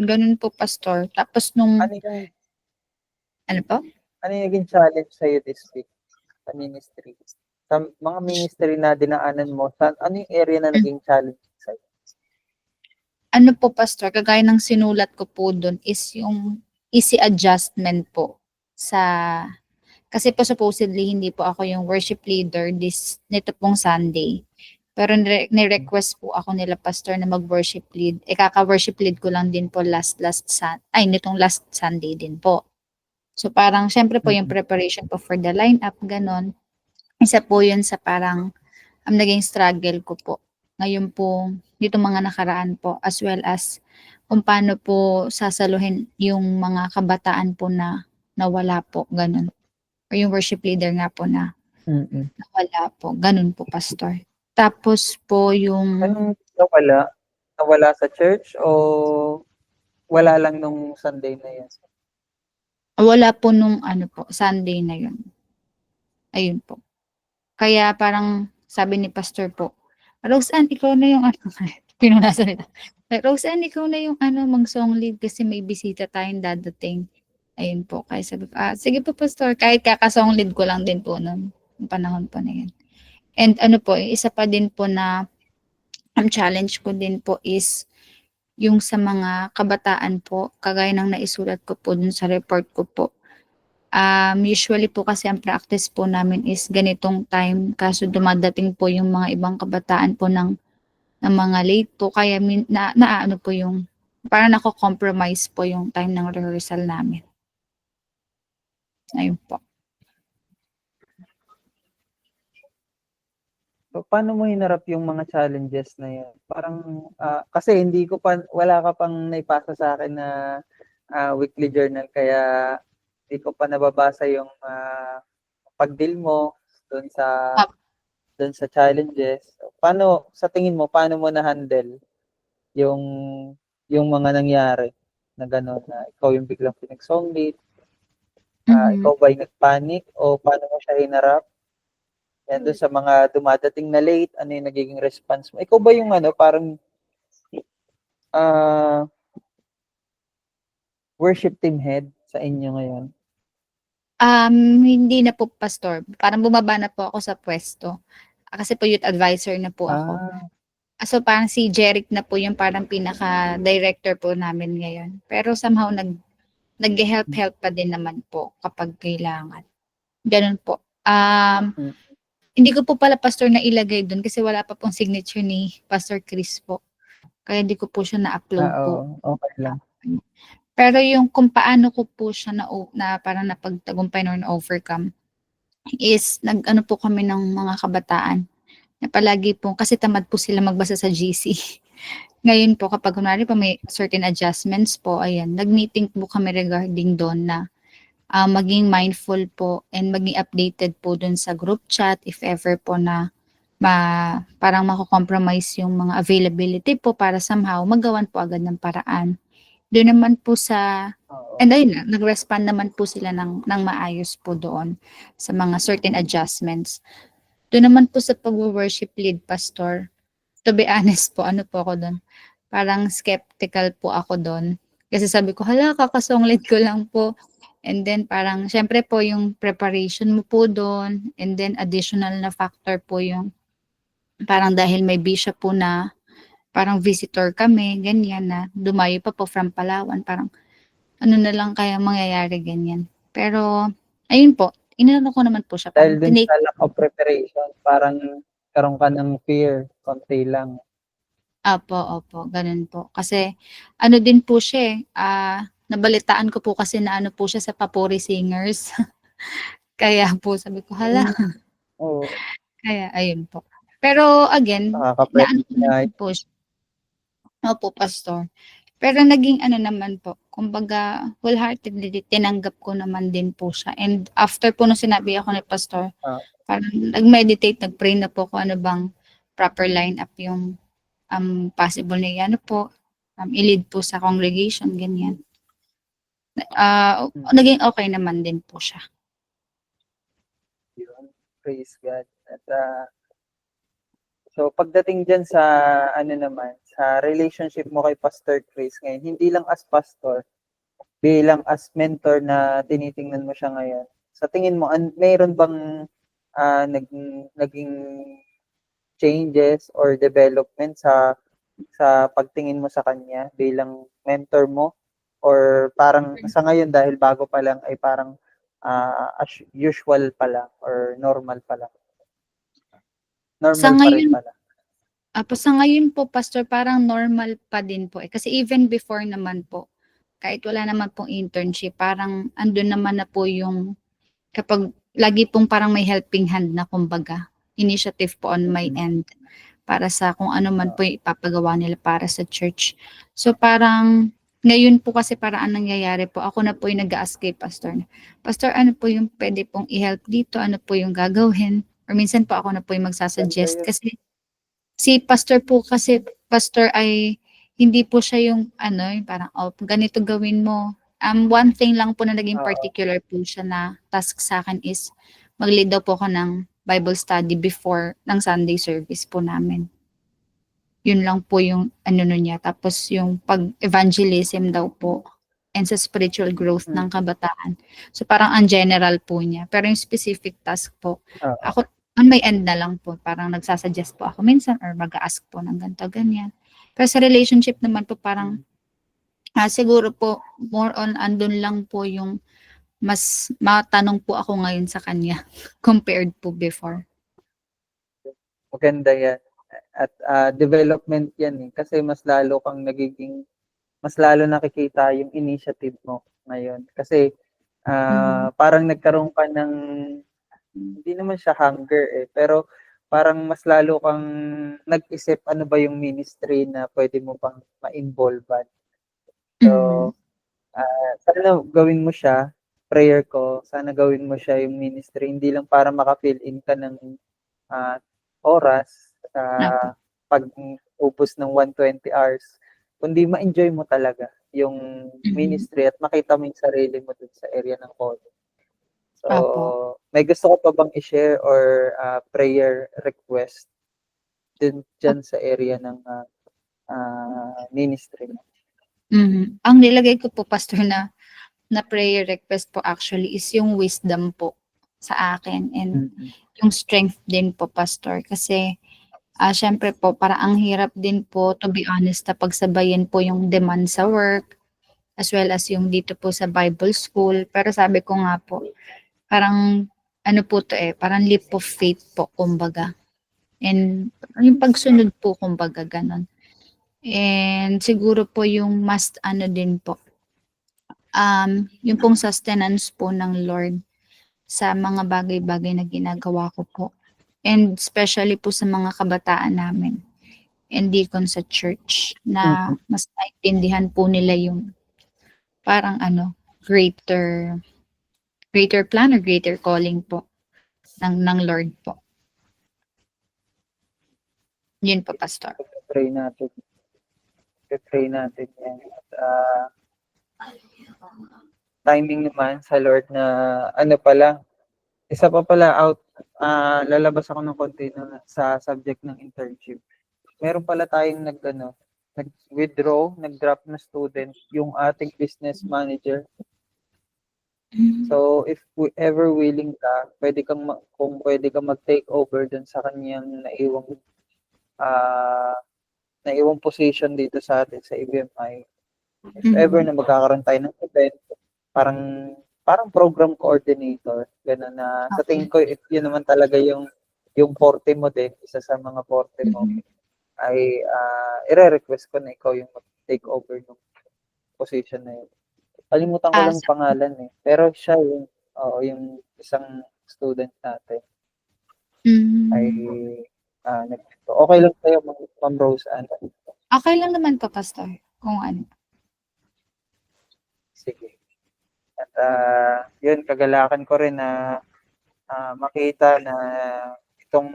Ganun po, pastor. Tapos nung ano po? Ano yung naging challenge sa'yo this week sa ministry? Sa mga ministry na dinaanan mo, ano yung area na naging challenge sa'yo? Ano po, pastor, kagaya ng sinulat ko po doon is yung easy adjustment po kasi po supposedly hindi po ako yung worship leader nito pong Sunday. Pero ni-request po ako nila pastor na mag-worship lead. Kaka-worship lead ko lang din po nitong last Sunday din po. So parang syempre po yung preparation po for the lineup, ganon. Isa po yun sa parang naging struggle ko po. Ngayon po, dito mga nakaraan po, as well as kung paano po sasaluhin yung mga kabataan po na nawala po, ganon. Or yung worship leader nga po na nawala po, ganon po, pastor. Tapos po yung... Anong nawala? Nawala sa church o wala lang nung Sunday na yan? Wala po nung Sunday na yun. Ayun po. Kaya parang sabi ni pastor po, Roseanne, ikaw na yung pinunasan nila. Roseanne, ikaw na yung mag-song lead kasi may bisita tayong dadating. Ayun po. Kaya sabi ko, sige po pastor, kahit kakasong lead ko lang din po noon. Yung panahon po na yun. And isa pa din po na ang challenge ko din po is yung sa mga kabataan po, kagaya ng naisulat ko po dun sa report ko po. Usually po kasi ang practice po namin is ganitong time, kaso dumadating po yung mga ibang kabataan po ng mga late po, kaya po yung, parang nako-compromise po yung time ng rehearsal namin. Ayun po. So, paano mo hinarap yung mga challenges na yan? Parang, kasi wala ka pang naipasa sa akin na weekly journal, kaya hindi ko pa nababasa yung pag-deal mo doon sa challenges. Paano, sa tingin mo, paano mo na-handle yung mga nangyari na gano'n, na ikaw yung biglang pinag-song lead, ikaw ba yung nag-panic o paano mo siya hinarap? Yan, doon sa mga dumadating na late, ano yung nagiging response mo? Ikaw ba yung parang worship team head sa inyo ngayon? Hindi na po, pastor. Parang bumaba na po ako sa pwesto. Kasi po youth advisor na po ako. So parang si Jeric na po yung parang pinaka-director po namin ngayon. Pero somehow nag-help pa din naman po kapag kailangan. Ganun po. Hindi ko po pala pastor na ilagay doon kasi wala pa pong signature ni Pastor Chris po. Kaya hindi ko po siya na-upload po. Okay lang. Pero yung kung paano ko po siya na parang napagtagumpay or na-overcome is nag-ano po kami ng mga kabataan na palagi po, kasi tamad po sila magbasa sa GC. Ngayon po, kapag kunwari pa may certain adjustments po, ayan, nag-meeting po kami regarding doon na maging mindful po and maging updated po doon sa group chat if ever po na parang mako-compromise yung mga availability po para somehow magawan po agad ng paraan. Doon naman po and ayun na, nag-respond naman po sila ng maayos po doon sa mga certain adjustments. Doon naman po sa pag-worship lead, pastor, to be honest po, ano po ako doon, parang skeptical po ako doon. Kasi sabi ko, hala, kakasonglit ko lang po. And then parang, syempre po yung preparation mo po doon. And then additional na factor po yung, parang dahil may bishop po na, parang visitor kami, ganyan na, dumayo pa po from Palawan. Parang, ano na lang kaya mangyayari, ganyan. Pero, ayun po, inano ko naman po siya. Dahil Parang dun sa lack of preparation, parang karoon ka ng fear, konti lang. opo, ganun po. Kasi ano din po siya nabalitaan ko po kasi na ano po siya sa Papuri Singers. Kaya po sabi ko, hala, Oo, kaya ayun po. Pero again, naano nakaka-pressure ko na. naman po siya. Opo, pastor. Pero naging ano naman po, kumbaga wholeheartedly tinanggap ko naman din po siya. And after po nung sinabi ako ni pastor, Ah. parang nag-meditate, nag-pray na po kung ano bang proper line up yung possible na ano po, i-lead po sa congregation, ganyan. Naging okay naman din po siya. Yun. Praise God. At so pagdating dyan sa ano naman, sa relationship mo kay Pastor Chris ngayon, hindi lang as pastor, bilang as mentor na tinitingnan mo siya ngayon. Sa tingin mo, mayroon bang naging changes or development sa pagtingin mo sa kanya bilang mentor mo, or parang sa ngayon dahil bago pa lang ay parang as usual pa lang or normal pa lang? Sa Normal pa rin ngayon, pala. sa ngayon po, pastor, parang normal pa din po. Kasi even before naman po, kahit wala naman pong internship, parang andun naman na po yung kapag lagi pong parang may helping hand na kumbaga, initiative po on my end para sa kung ano man po yung ipapagawa nila para sa church. So parang ngayon po kasi parang ang nangyayari po, ako na po yung nag-ask kay pastor. Pastor, ano po yung pwede pong i-help dito? Ano po yung gagawin? Or minsan po ako na po yung magsasuggest. Kasi si pastor po kasi, pastor ay hindi po siya yung ano, yung parang, oh, ganito gawin mo. One thing lang po na naging Oo. particular po siya na task sa akin is mag-lead daw po ako ng Bible study before ng Sunday service po namin. Yun lang po yung ano nun niya. Tapos yung pag-evangelism daw po and sa spiritual growth ng kabataan. So parang ang general po niya. Pero yung specific task po, Oo. ako on my end na lang po. Parang nagsasuggest po ako minsan or mag-ask po ng ganito, ganyan. Pero sa relationship naman po parang siguro po more on andun lang po yung mas matanong po ako ngayon sa kanya compared po before. Maganda yan. At development yan eh. Kasi mas lalo nakikita yung initiative mo ngayon. Kasi parang nagkaroon ka ng, hindi naman siya hunger eh, pero parang mas lalo kang nag-isip ano ba yung ministry na pwede mo pang ma-involve. So, sana gawin mo siya. Prayer ko, sana gawin mo siya yung ministry. Hindi lang para maka-fill in ka ng oras sa pag-ubos ng 120 hours, kundi ma-enjoy mo talaga yung ministry at makita mo yung sarili mo dun sa area ng calling. So, Apo. may gusto ko pa bang i-share or prayer request dyan sa area ng ministry? Ang nilagay ko po, pastor, na prayer request po actually is yung wisdom po sa akin and yung strength din po, pastor. Kasi syempre po, para ang hirap din po, to be honest, na pagsabayin po yung demand sa work as well as yung dito po sa Bible school. Pero sabi ko nga po, parang ano po to parang leap of faith po, kumbaga. And yung pagsunod po, kumbaga, ganon. And siguro po yung must ano din po, yung pong sustenance po ng Lord sa mga bagay-bagay na ginagawa ko po. And especially po sa mga kabataan namin and deacon sa church na mas naintindihan po nila yung parang ano, greater plan or greater calling po ng Lord po. Yun po, pastor. Pray natin. Pray natin yan. Timing naman sa Lord na ano pala, isa pa pala lalabas ako ng konti sa subject ng internship. meron pala tayong nag-withdraw, nag-drop na student, yung ating business manager. So, if ever willing ka, kung pwede kang mag-take over dun sa kanyang naiwang position dito sa atin sa ABMI. If ever na magkakaroon tayo ng event, parang program coordinator, gano'n na sa tingin ko, if yun naman talaga yung forte mo din, isa sa mga forte mo, ay ire-request ko na ikaw yung mag-take over ng position na yun. Kalimutan ko lang pangalan eh. Pero siya yung isang student natin ay okay lang sa'yo, Ma'am Rose Ann. Okay lang naman po, Pastor, kung ano. Sige. At yun, kagalakan ko rin na makita na itong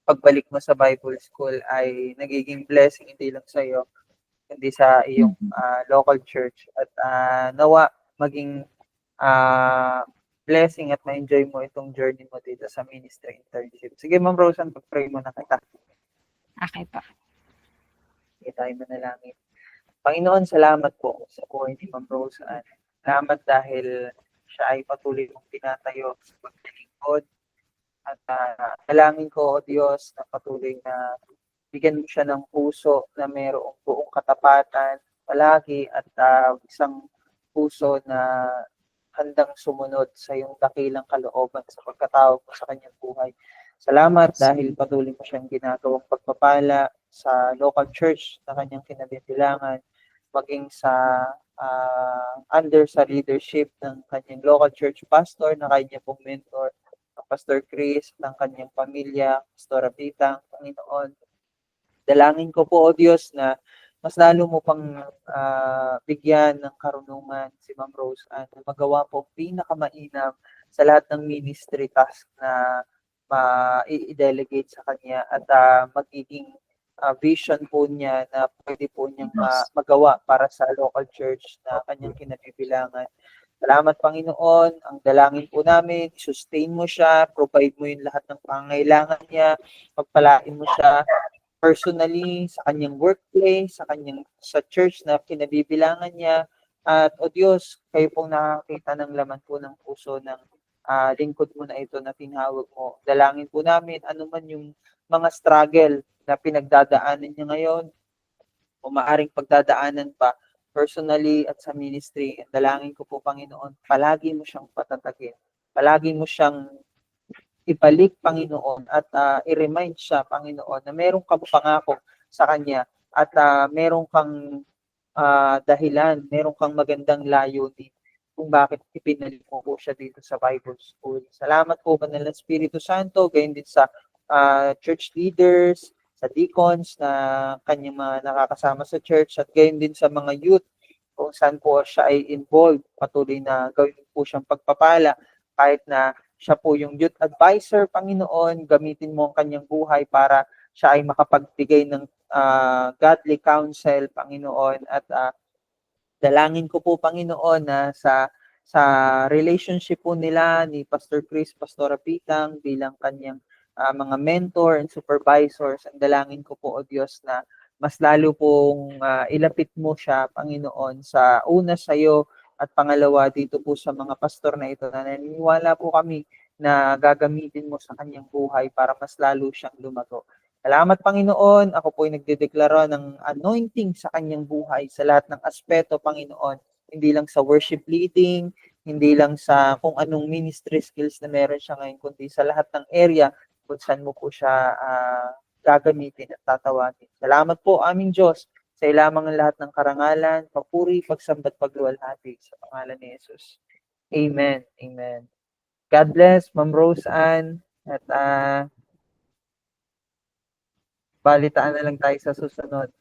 pagbalik mo sa Bible School ay nagiging blessing hindi lang sa'yo, kundi sa iyong local church. At nawa maging blessing at ma-enjoy mo itong journey mo dito sa ministry internship. Sige, Ma'am Rosan, pag-pray mo na kita. Okay po. Sige tayo manalangin. Panginoon, salamat po sa buhay ni Ma'am Rosan. Salamat dahil siya ay patuloy mong tinatayo sa paglilingkod. At dalangin ko, O Diyos, na patuloy na bigyan mo siya ng puso na mayroong buong katapatan palagi at isang puso na handang sumunod sa iyong dakilang kalooban sa pagkatawag mo sa kanyang buhay. Salamat dahil patuloy mo siyang ginagawang pagpapala sa local church na kanyang kinabibilangan, maging under sa leadership ng kanyang local church pastor na kanya pong mentor, Pastor Chris, ng kanyang pamilya, Pastor Pitang, Panginoon. Dalangin ko po, O Diyos, na mas lalo mo pang bigyan ng karunungan si Ma'am Rose Ann na magawa po pinakamainam sa lahat ng ministry task na i-delegate sa kanya at magiging vision po niya na pwede po niyang magawa para sa local church na kanyang kinabibilangan. Salamat, Panginoon. Ang dalangin po namin, sustain mo siya, provide mo yung lahat ng pangangailangan niya, pagpalain mo siya personally, sa kanyang workplace, sa church na kinabibilangan niya. At O Diyos, kayo pong nakakita ng laman po ng puso ng lingkod mo na ito na tinawag mo. Dalangin po namin, ano man yung mga struggle na pinagdadaanan niya ngayon, o maaring pagdadaanan pa, personally at sa ministry, dalangin ko po, Panginoon, palagi mo siyang patatagin. Palagi mo siyang ibalik, Panginoon, at i-remind siya, Panginoon, na meron kang pangako sa kanya at meron kang dahilan, meron kang magandang layunin kung bakit ipinalik mo po siya dito sa Bible School. Salamat po, Banal na Espiritu Santo, gayon din sa church leaders, sa deacons na kanyang mga nakakasama sa church at gayon din sa mga youth kung saan po siya ay involved. Patuloy na gawin po siyang pagpapala kahit na siya po yung youth advisor, Panginoon, gamitin mo ang kanyang buhay para siya ay makapagbigay ng godly counsel, Panginoon. At dalangin ko po, Panginoon, na sa relationship po nila ni Pastor Chris, Pastor Pitang bilang kanyang mga mentor and supervisors, ang dalangin ko po, O Diyos, na mas lalo pong ilapit mo siya, Panginoon, sa una sa iyo at pangalawa dito po sa mga pastor na ito na naniniwala po kami na gagamitin mo sa kanyang buhay para mas lalo siyang lumago. Salamat, Panginoon. Ako po ay nagdedeklara ng anointing sa kanyang buhay sa lahat ng aspeto, Panginoon. Hindi lang sa worship leading, hindi lang sa kung anong ministry skills na meron siya ngayon, kundi sa lahat ng area kung saan mo po siya gagamitin at tatawagin. Salamat po, aming Diyos, sa ilamang ang lahat ng karangalan, papuri, pagsambat, pagluwalhati sa pangalan ni Jesus. Amen. Amen. God bless, Ma'am Rose Ann. At balitaan na lang tayo sa susunod.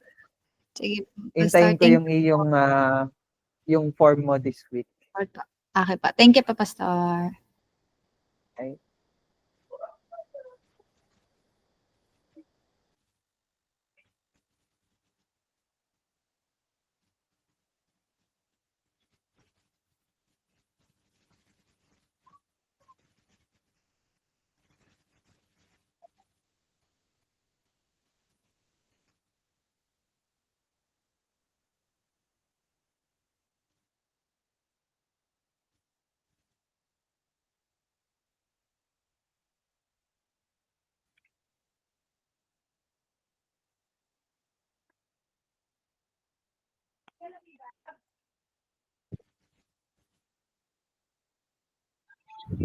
Sige, Hintayin Pastor. ko yung form mo this week. Okay pa. Thank you pa, Pastor. Okay.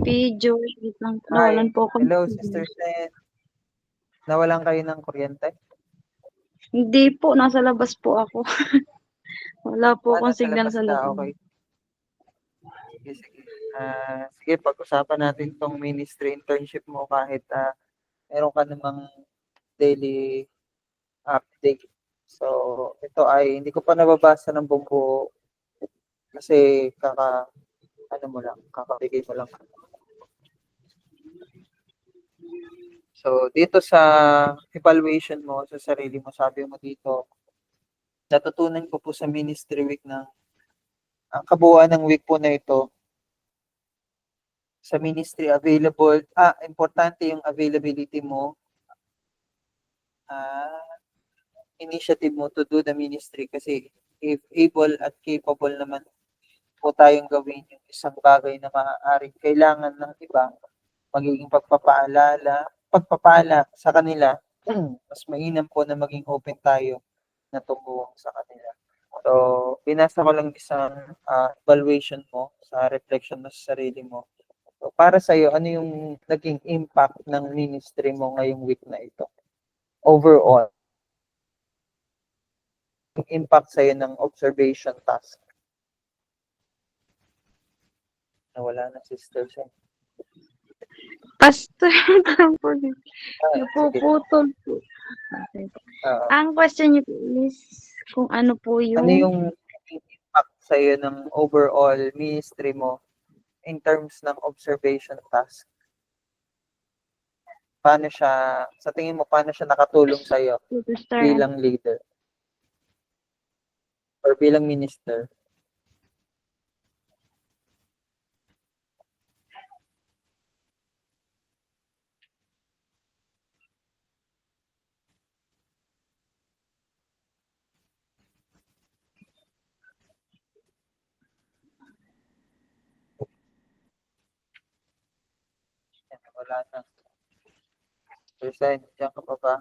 Video, wait lang. Hi. Nawalan po ako. Hello, Sister Sen. Nawalan kayo ng kuryente? Hindi po, nasa labas po ako. Wala po akong Nasa signal labas sa ka, loob. okay. Sige. Sige, pag-usapan natin tong ministry internship mo kahit meron ka namang daily update. So, ito ay hindi ko pa nababasa ng buo kasi kakabigay mo lang. So, dito sa evaluation mo sa sarili mo, sabi mo dito, natutunan ko po sa ministry week ang kabuuan ng week po na ito sa ministry available, importante yung availability mo, initiative mo to do the ministry kasi if able at capable naman po tayong gawin yung isang bagay na maaaring kailangan ng iba, magiging pagpapala sa kanila, mas mainam po na maging open tayo na tumuwang sa kanila. So, binasa ko lang isang evaluation mo sa reflection mo sa sarili mo. So, para sa'yo, ano yung naging impact ng ministry mo ngayong week na ito? Overall, yung impact sa'yo ng observation task. Nawala na, Sister Sen. Pastor, po. Sige. Napuputol po. Okay. Ang question niyo is kung ano po yung... Ano yung impact sa'yo ng overall ministry mo in terms ng observation task? Paano siya, sa tingin mo, paano siya nakatulong sa'yo bilang leader? Or bilang minister? Wala na. Resign, diyan ka pa ba?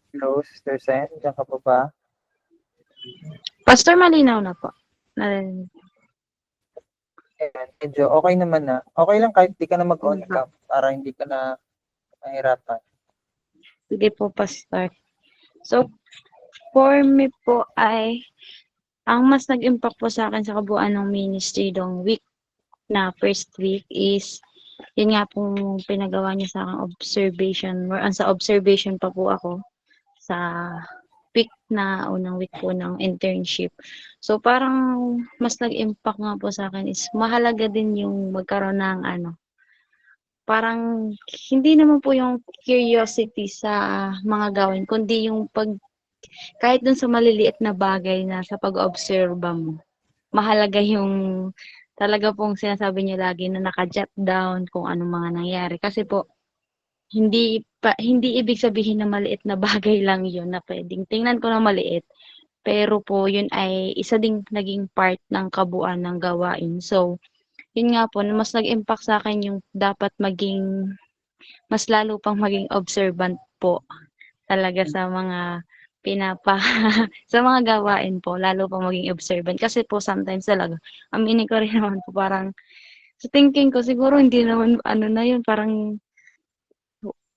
Hello, Sister Sen, diyan ka pa ba? Pastor, malinaw na po. Narinig. Ayan, medyo okay naman na. Okay lang kahit di ka na mag-on cam para hindi ka na mahirapan. Sige po, Pastor. So, for me po ay, ang mas nag-impact po sa akin sa kabuuan ng ministry dong week na first week is, yun nga po pinagawa niya sa akin observation, sa observation pa po ako sa unang week po ng internship. So, parang mas nag-impact nga po sa akin is mahalaga din yung magkaroon ng parang hindi naman po yung curiosity sa mga gawin, kundi yung kahit dun sa maliliit na bagay na sa pag-obserba mo, mahalaga yung talaga pong sinasabi niyo lagi na naka-jot down kung anong mga nangyari. Kasi po, hindi ibig sabihin na maliit na bagay lang yun na pwedeng tingnan ko na maliit. Pero po, yun ay isa ding naging part ng kabuuan ng gawain. So, yun nga po, mas nag-impact sa akin yung dapat mas lalo pang maging observant po talaga sa mga sa mga gawain po, lalo pa maging observant. Kasi po sometimes talaga, aminin ko rin naman po, parang sa thinking ko, siguro hindi naman ano na yun, parang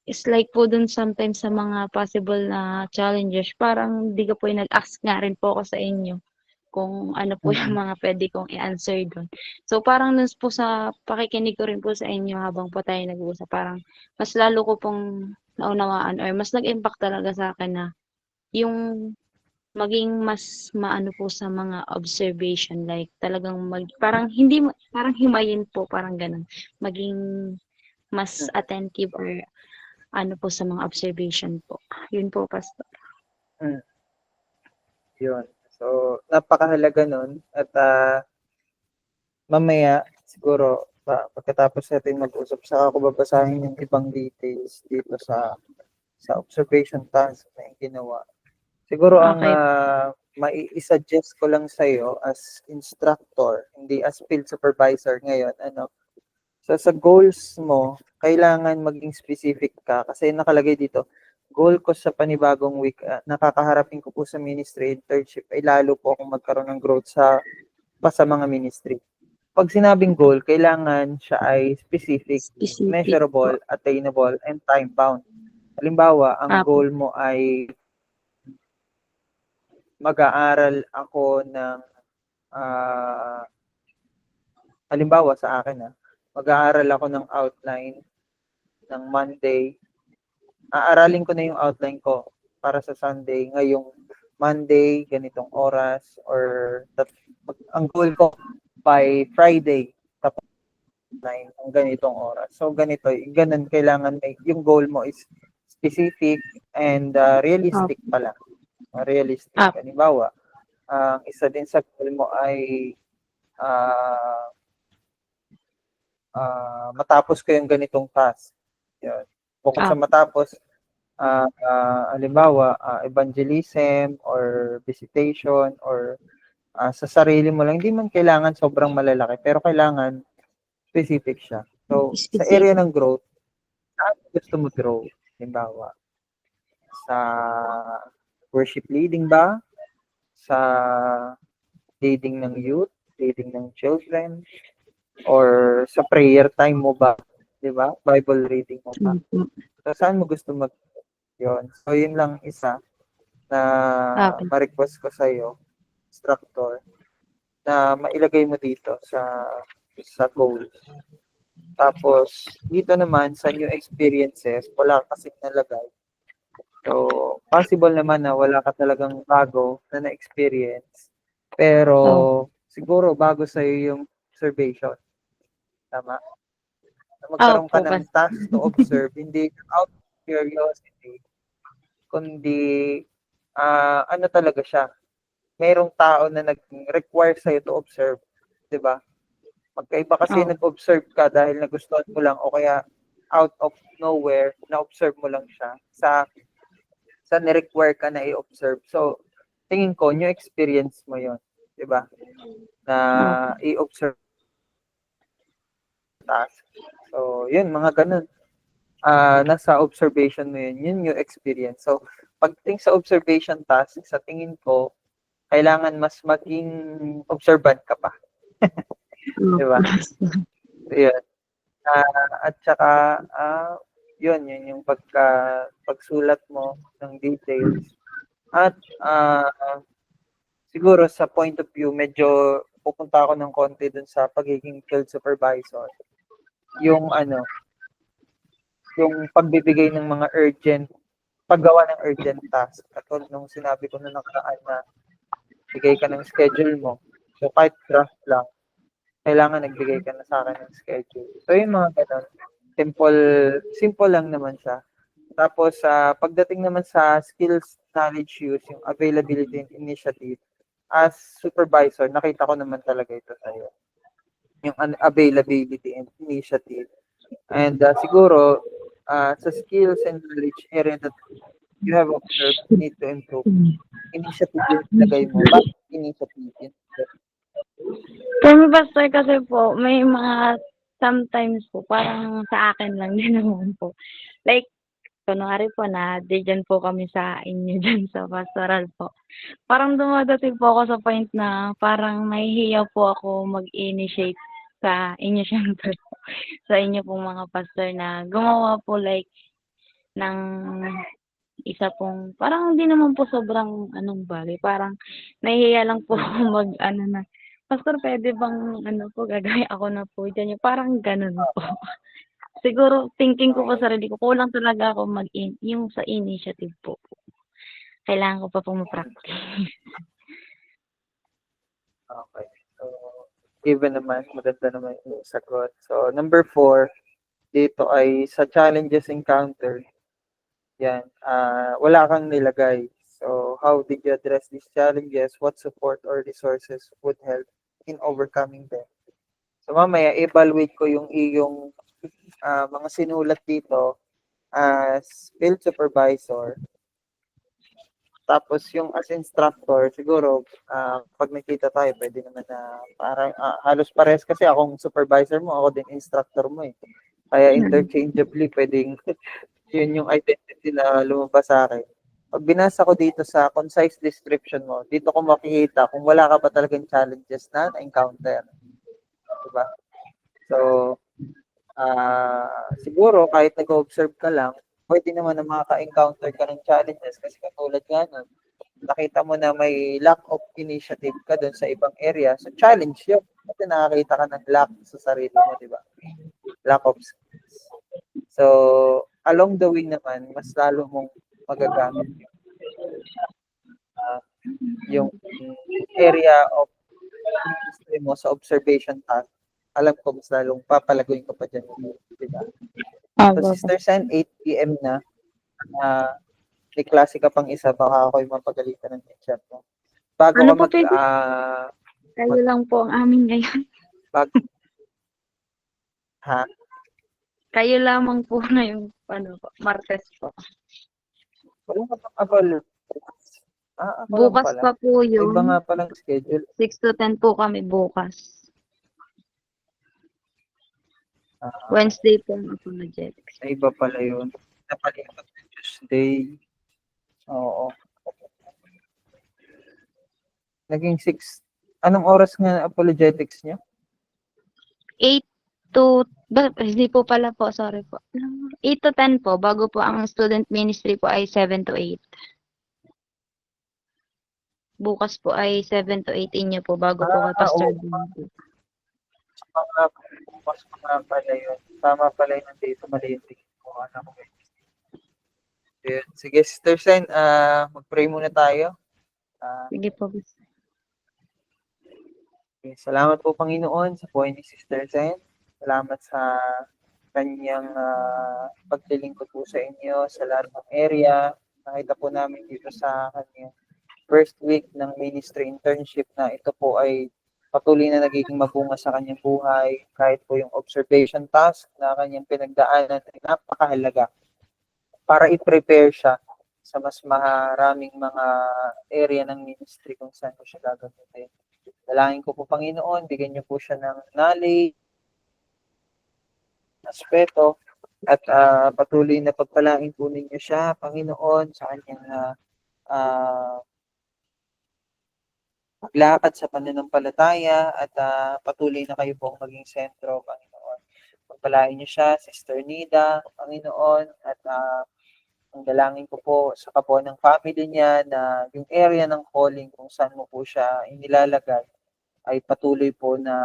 it's like po dun sometimes sa mga possible na challenges, parang di ko po nag-ask nga rin po ako sa inyo kung ano po yung mga pwede kong i-answer dun. So parang dun po sa pakikinig ko rin po sa inyo habang po tayo nag-uusap, parang mas lalo ko pong naunawaan or mas nag-impact talaga sa akin na yung maging mas maano po sa mga observation, like talagang parang hindi parang himayin po, parang ganun. Maging mas attentive or ano po sa mga observation po. Yun po, Pastor. Mm, yun. So, napakahalaga nun. At mamaya, siguro, pagkatapos natin mag-usap, saka ako babasahin yung ibang details dito sa observation task na yung ginawa. Siguro ang Okay. mai-suggest ko lang sa'yo as instructor, hindi as field supervisor ngayon, so sa goals mo, kailangan maging specific ka kasi nakalagay dito, goal ko sa panibagong week, nakakaharapin ko po sa ministry internship ay lalo po akong magkaroon ng growth pa sa mga ministry. Pag sinabing goal, kailangan siya ay specific, Specific po. measurable, attainable, and time-bound. Halimbawa, ang Apo. goal mo ay mag-aaral ako ng halimbawa sa akin mag-aaral ako ng outline ng Monday. Aaralin ko na yung outline ko para sa Sunday ngayong Monday, ganitong oras or ang goal ko by Friday tapos ng ganitong oras. So ganito, ganun kailangan yung goal mo is specific and realistic pala. Realistic. Apo. Halimbawa, ang isa din sa goal mo ay matapos ko yung ganitong task. Yun. Bukod sa matapos, halimbawa, evangelism or visitation or sa sarili mo lang, hindi man kailangan sobrang malalaki, pero kailangan specific siya. So, sa area ng growth, saan gusto mo grow? Halimbawa, sa worship leading ba? Sa leading ng youth? Leading ng children? Or sa prayer time mo ba? Di ba? Bible reading mo ba? So, saan mo gusto yun? So, yun lang isa na Apo. ma-request ko sa'yo, instructor, na mailagay mo dito sa goals. Tapos, dito naman sa new experiences, wala kasi nalagay. So, possible naman na wala ka talagang bago na na-experience. Pero, siguro bago sa'yo yung observation. Tama? Na magkaroon ka Opo, ng task to observe, hindi out of curiosity, kundi ano talaga siya. Merong tao na nag-require sa'yo to observe. 'Di ba? Magkaiba kasi nag-observe ka dahil nagustuhan mo lang o kaya out of nowhere, na-observe mo lang siya sa ni-require ka na i-observe. So, tingin ko, new experience mo yon, 'di ba? Na i-observe task. So, yun, mga ganun. Nasa observation mo yun yung experience. So, pagdating sa observation task, sa tingin ko, kailangan mas maging observant ka pa. Di ba? Yun. At saka, yun yung pagsulat mo ng details. At siguro sa point of view, medyo pupunta ako ng konti dun sa pagiging field supervisor. Yung yung pagbibigay ng mga paggawa ng urgent task. Katulad nung sinabi ko na nakaraan na bigay ka ng schedule mo. So kahit draft lang, kailangan nagbigay ka na sa akin ng schedule. So yung mga ganun, simple lang naman siya. Tapos pagdating naman sa skills, knowledge, use, yung availability and initiative, as supervisor, nakita ko naman talaga ito sa'yo. Yung availability and initiative. And siguro, sa skills and knowledge area that you have observed, need to improve. Initiative yung lagay mo. Bakit initiative yun? Kami, Pastor, kasi po, may mga sometimes po, parang sa akin lang din naman po. Like, kunwari po na diyan po kami sa inyo diyan sa pastoral po. Parang dumadating po ako sa point na parang nahihiya po ako mag-initiate sa inyo siyempre po, sa inyo pong mga pastor na gumawa po like ng isa pong parang hindi naman po sobrang anong bagay, parang nahihiya lang po ako mag-ano na, "Pastor puwede bang ano po gagaya ako na po diyan," yung parang gano'n po. Siguro thinking ko po sarili ko kulang talaga ako yung sa initiative po. Kailangan ko pa pong ma-practice. Okay. So, given naman, maganda naman yung sagot. So, number 4, dito ay sa challenges encountered. Yan. Wala kang nilagay. So, how did you address these challenges? What support or resources would help in overcoming them? So, mamaya, evaluate ko yung iyong mga sinulat dito as field supervisor. Tapos yung as instructor, siguro, pag nakita tayo, pwede naman na parang halos pares kasi akong supervisor mo, ako din instructor mo eh. Kaya interchangeably, pwedeng yun yung identity na lumabas sa akin. Pag binasa ko dito sa concise description mo, dito ko makikita kung wala ka ba talagang challenges na na-encounter. Diba? So, siguro kahit nag-observe ka lang, pwede naman na makaka-encounter ka ng challenges kasi katulad nga nun, nakita mo na may lack of initiative ka dun sa ibang area. So, challenge yun. Kasi nakakita ka ng lack sa sarili mo, di ba? Lack of skills. So, along the way naman, mas lalo mong magagamit yung area of industry mo sa observation task. Alam ko, mas lalong papalaguin ko pa dyan. Di ba? So, Sister Sen, 8 p.m. na. May klase ka pang isa, baka ako yung mapagalitan ng teacher mo. Bago Ano ka po pwede? Kayo lang po ang amin ngayon. Ha? Kayo lamang po na yung ano po, Martes po. Wala ka pang available. Ako lang Bukas pala. pa po Iba yun. nga palang schedule. 6 to 10 po kami bukas. Wednesday po ang apologetics. Sa iba pala yun. Napalipat na Tuesday. Oo. Naging 6. Anong oras nga apologetics niyo? 8 to, hindi po pala po, sorry po. 8 to 10 po, bago po ang student ministry po ay 7 to 8. Bukas po ay 7 to 8 inyo po, bago po kay Pastor Dean po. Bukas mga pala yun. Tama pala yun dito. Mali yung tingin ko. Sige, Sister Sen, mag-pray muna tayo. Sige po. Okay, salamat po Panginoon sa buhay ni Sister Sen. Salamat sa kanyang paglilingkod po sa inyo sa lahat ng area. Nakita po namin dito sa kanyang first week ng ministry internship na ito po ay patuloy na nagiging mabunga sa kanyang buhay. Kahit po yung observation task na kanyang pinagdaanan ay napakahalaga para i-prepare siya sa mas maraming mga area ng ministry kung saan ko siya gagamitin. Dalangin ko po Panginoon, bigyan niyo po siya ng knowledge, aspeto, at patuloy na pagpalain po ninyo siya, Panginoon, sa kanyang paglakad sa pananampalataya at patuloy na kayo po ang maging sentro, Panginoon. Pagpalain niyo siya, Sister Nida, Panginoon, at ang dalangin ko po sa kabuuan ng family niya na yung area ng calling kung saan mo po siya inilalagay ay patuloy po na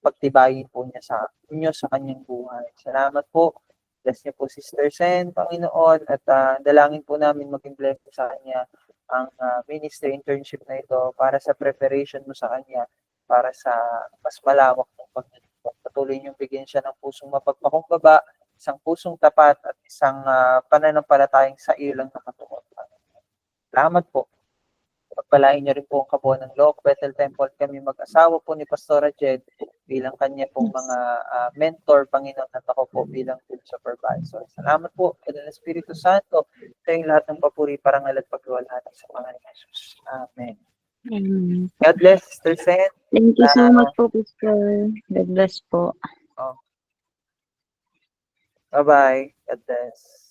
pagtibayin po niya sa inyo sa kanyang buhay. Salamat po. Bless niyo po Sister Sen, Panginoon, at dalangin po namin maging bless sa kanya ang ministry internship na ito para sa preparation mo sa kanya, para sa mas malawak ng pagtutulong. Patuloy niyong bigyan siya ng pusong mapagpakumbaba, isang pusong tapat at isang pananampalatayang sa iyo lang nakatuon. Salamat po. Pagpalain niyo rin po ang kabuuan ng Loob Bethel Temple. Kami mag-asawa po ni Pastora Jed bilang kanya pong mga mentor, Panginoon, at ako po bilang field supervisor. Salamat po, Padre ng Espiritu Santo, sa yung lahat ng papuri, parangal at pagluwalhati sa Panginoon Jesus. Amen. Amen. God bless, Sister Sen. Thank you so much po, Pastor. God bless po. Bye-bye. God bless.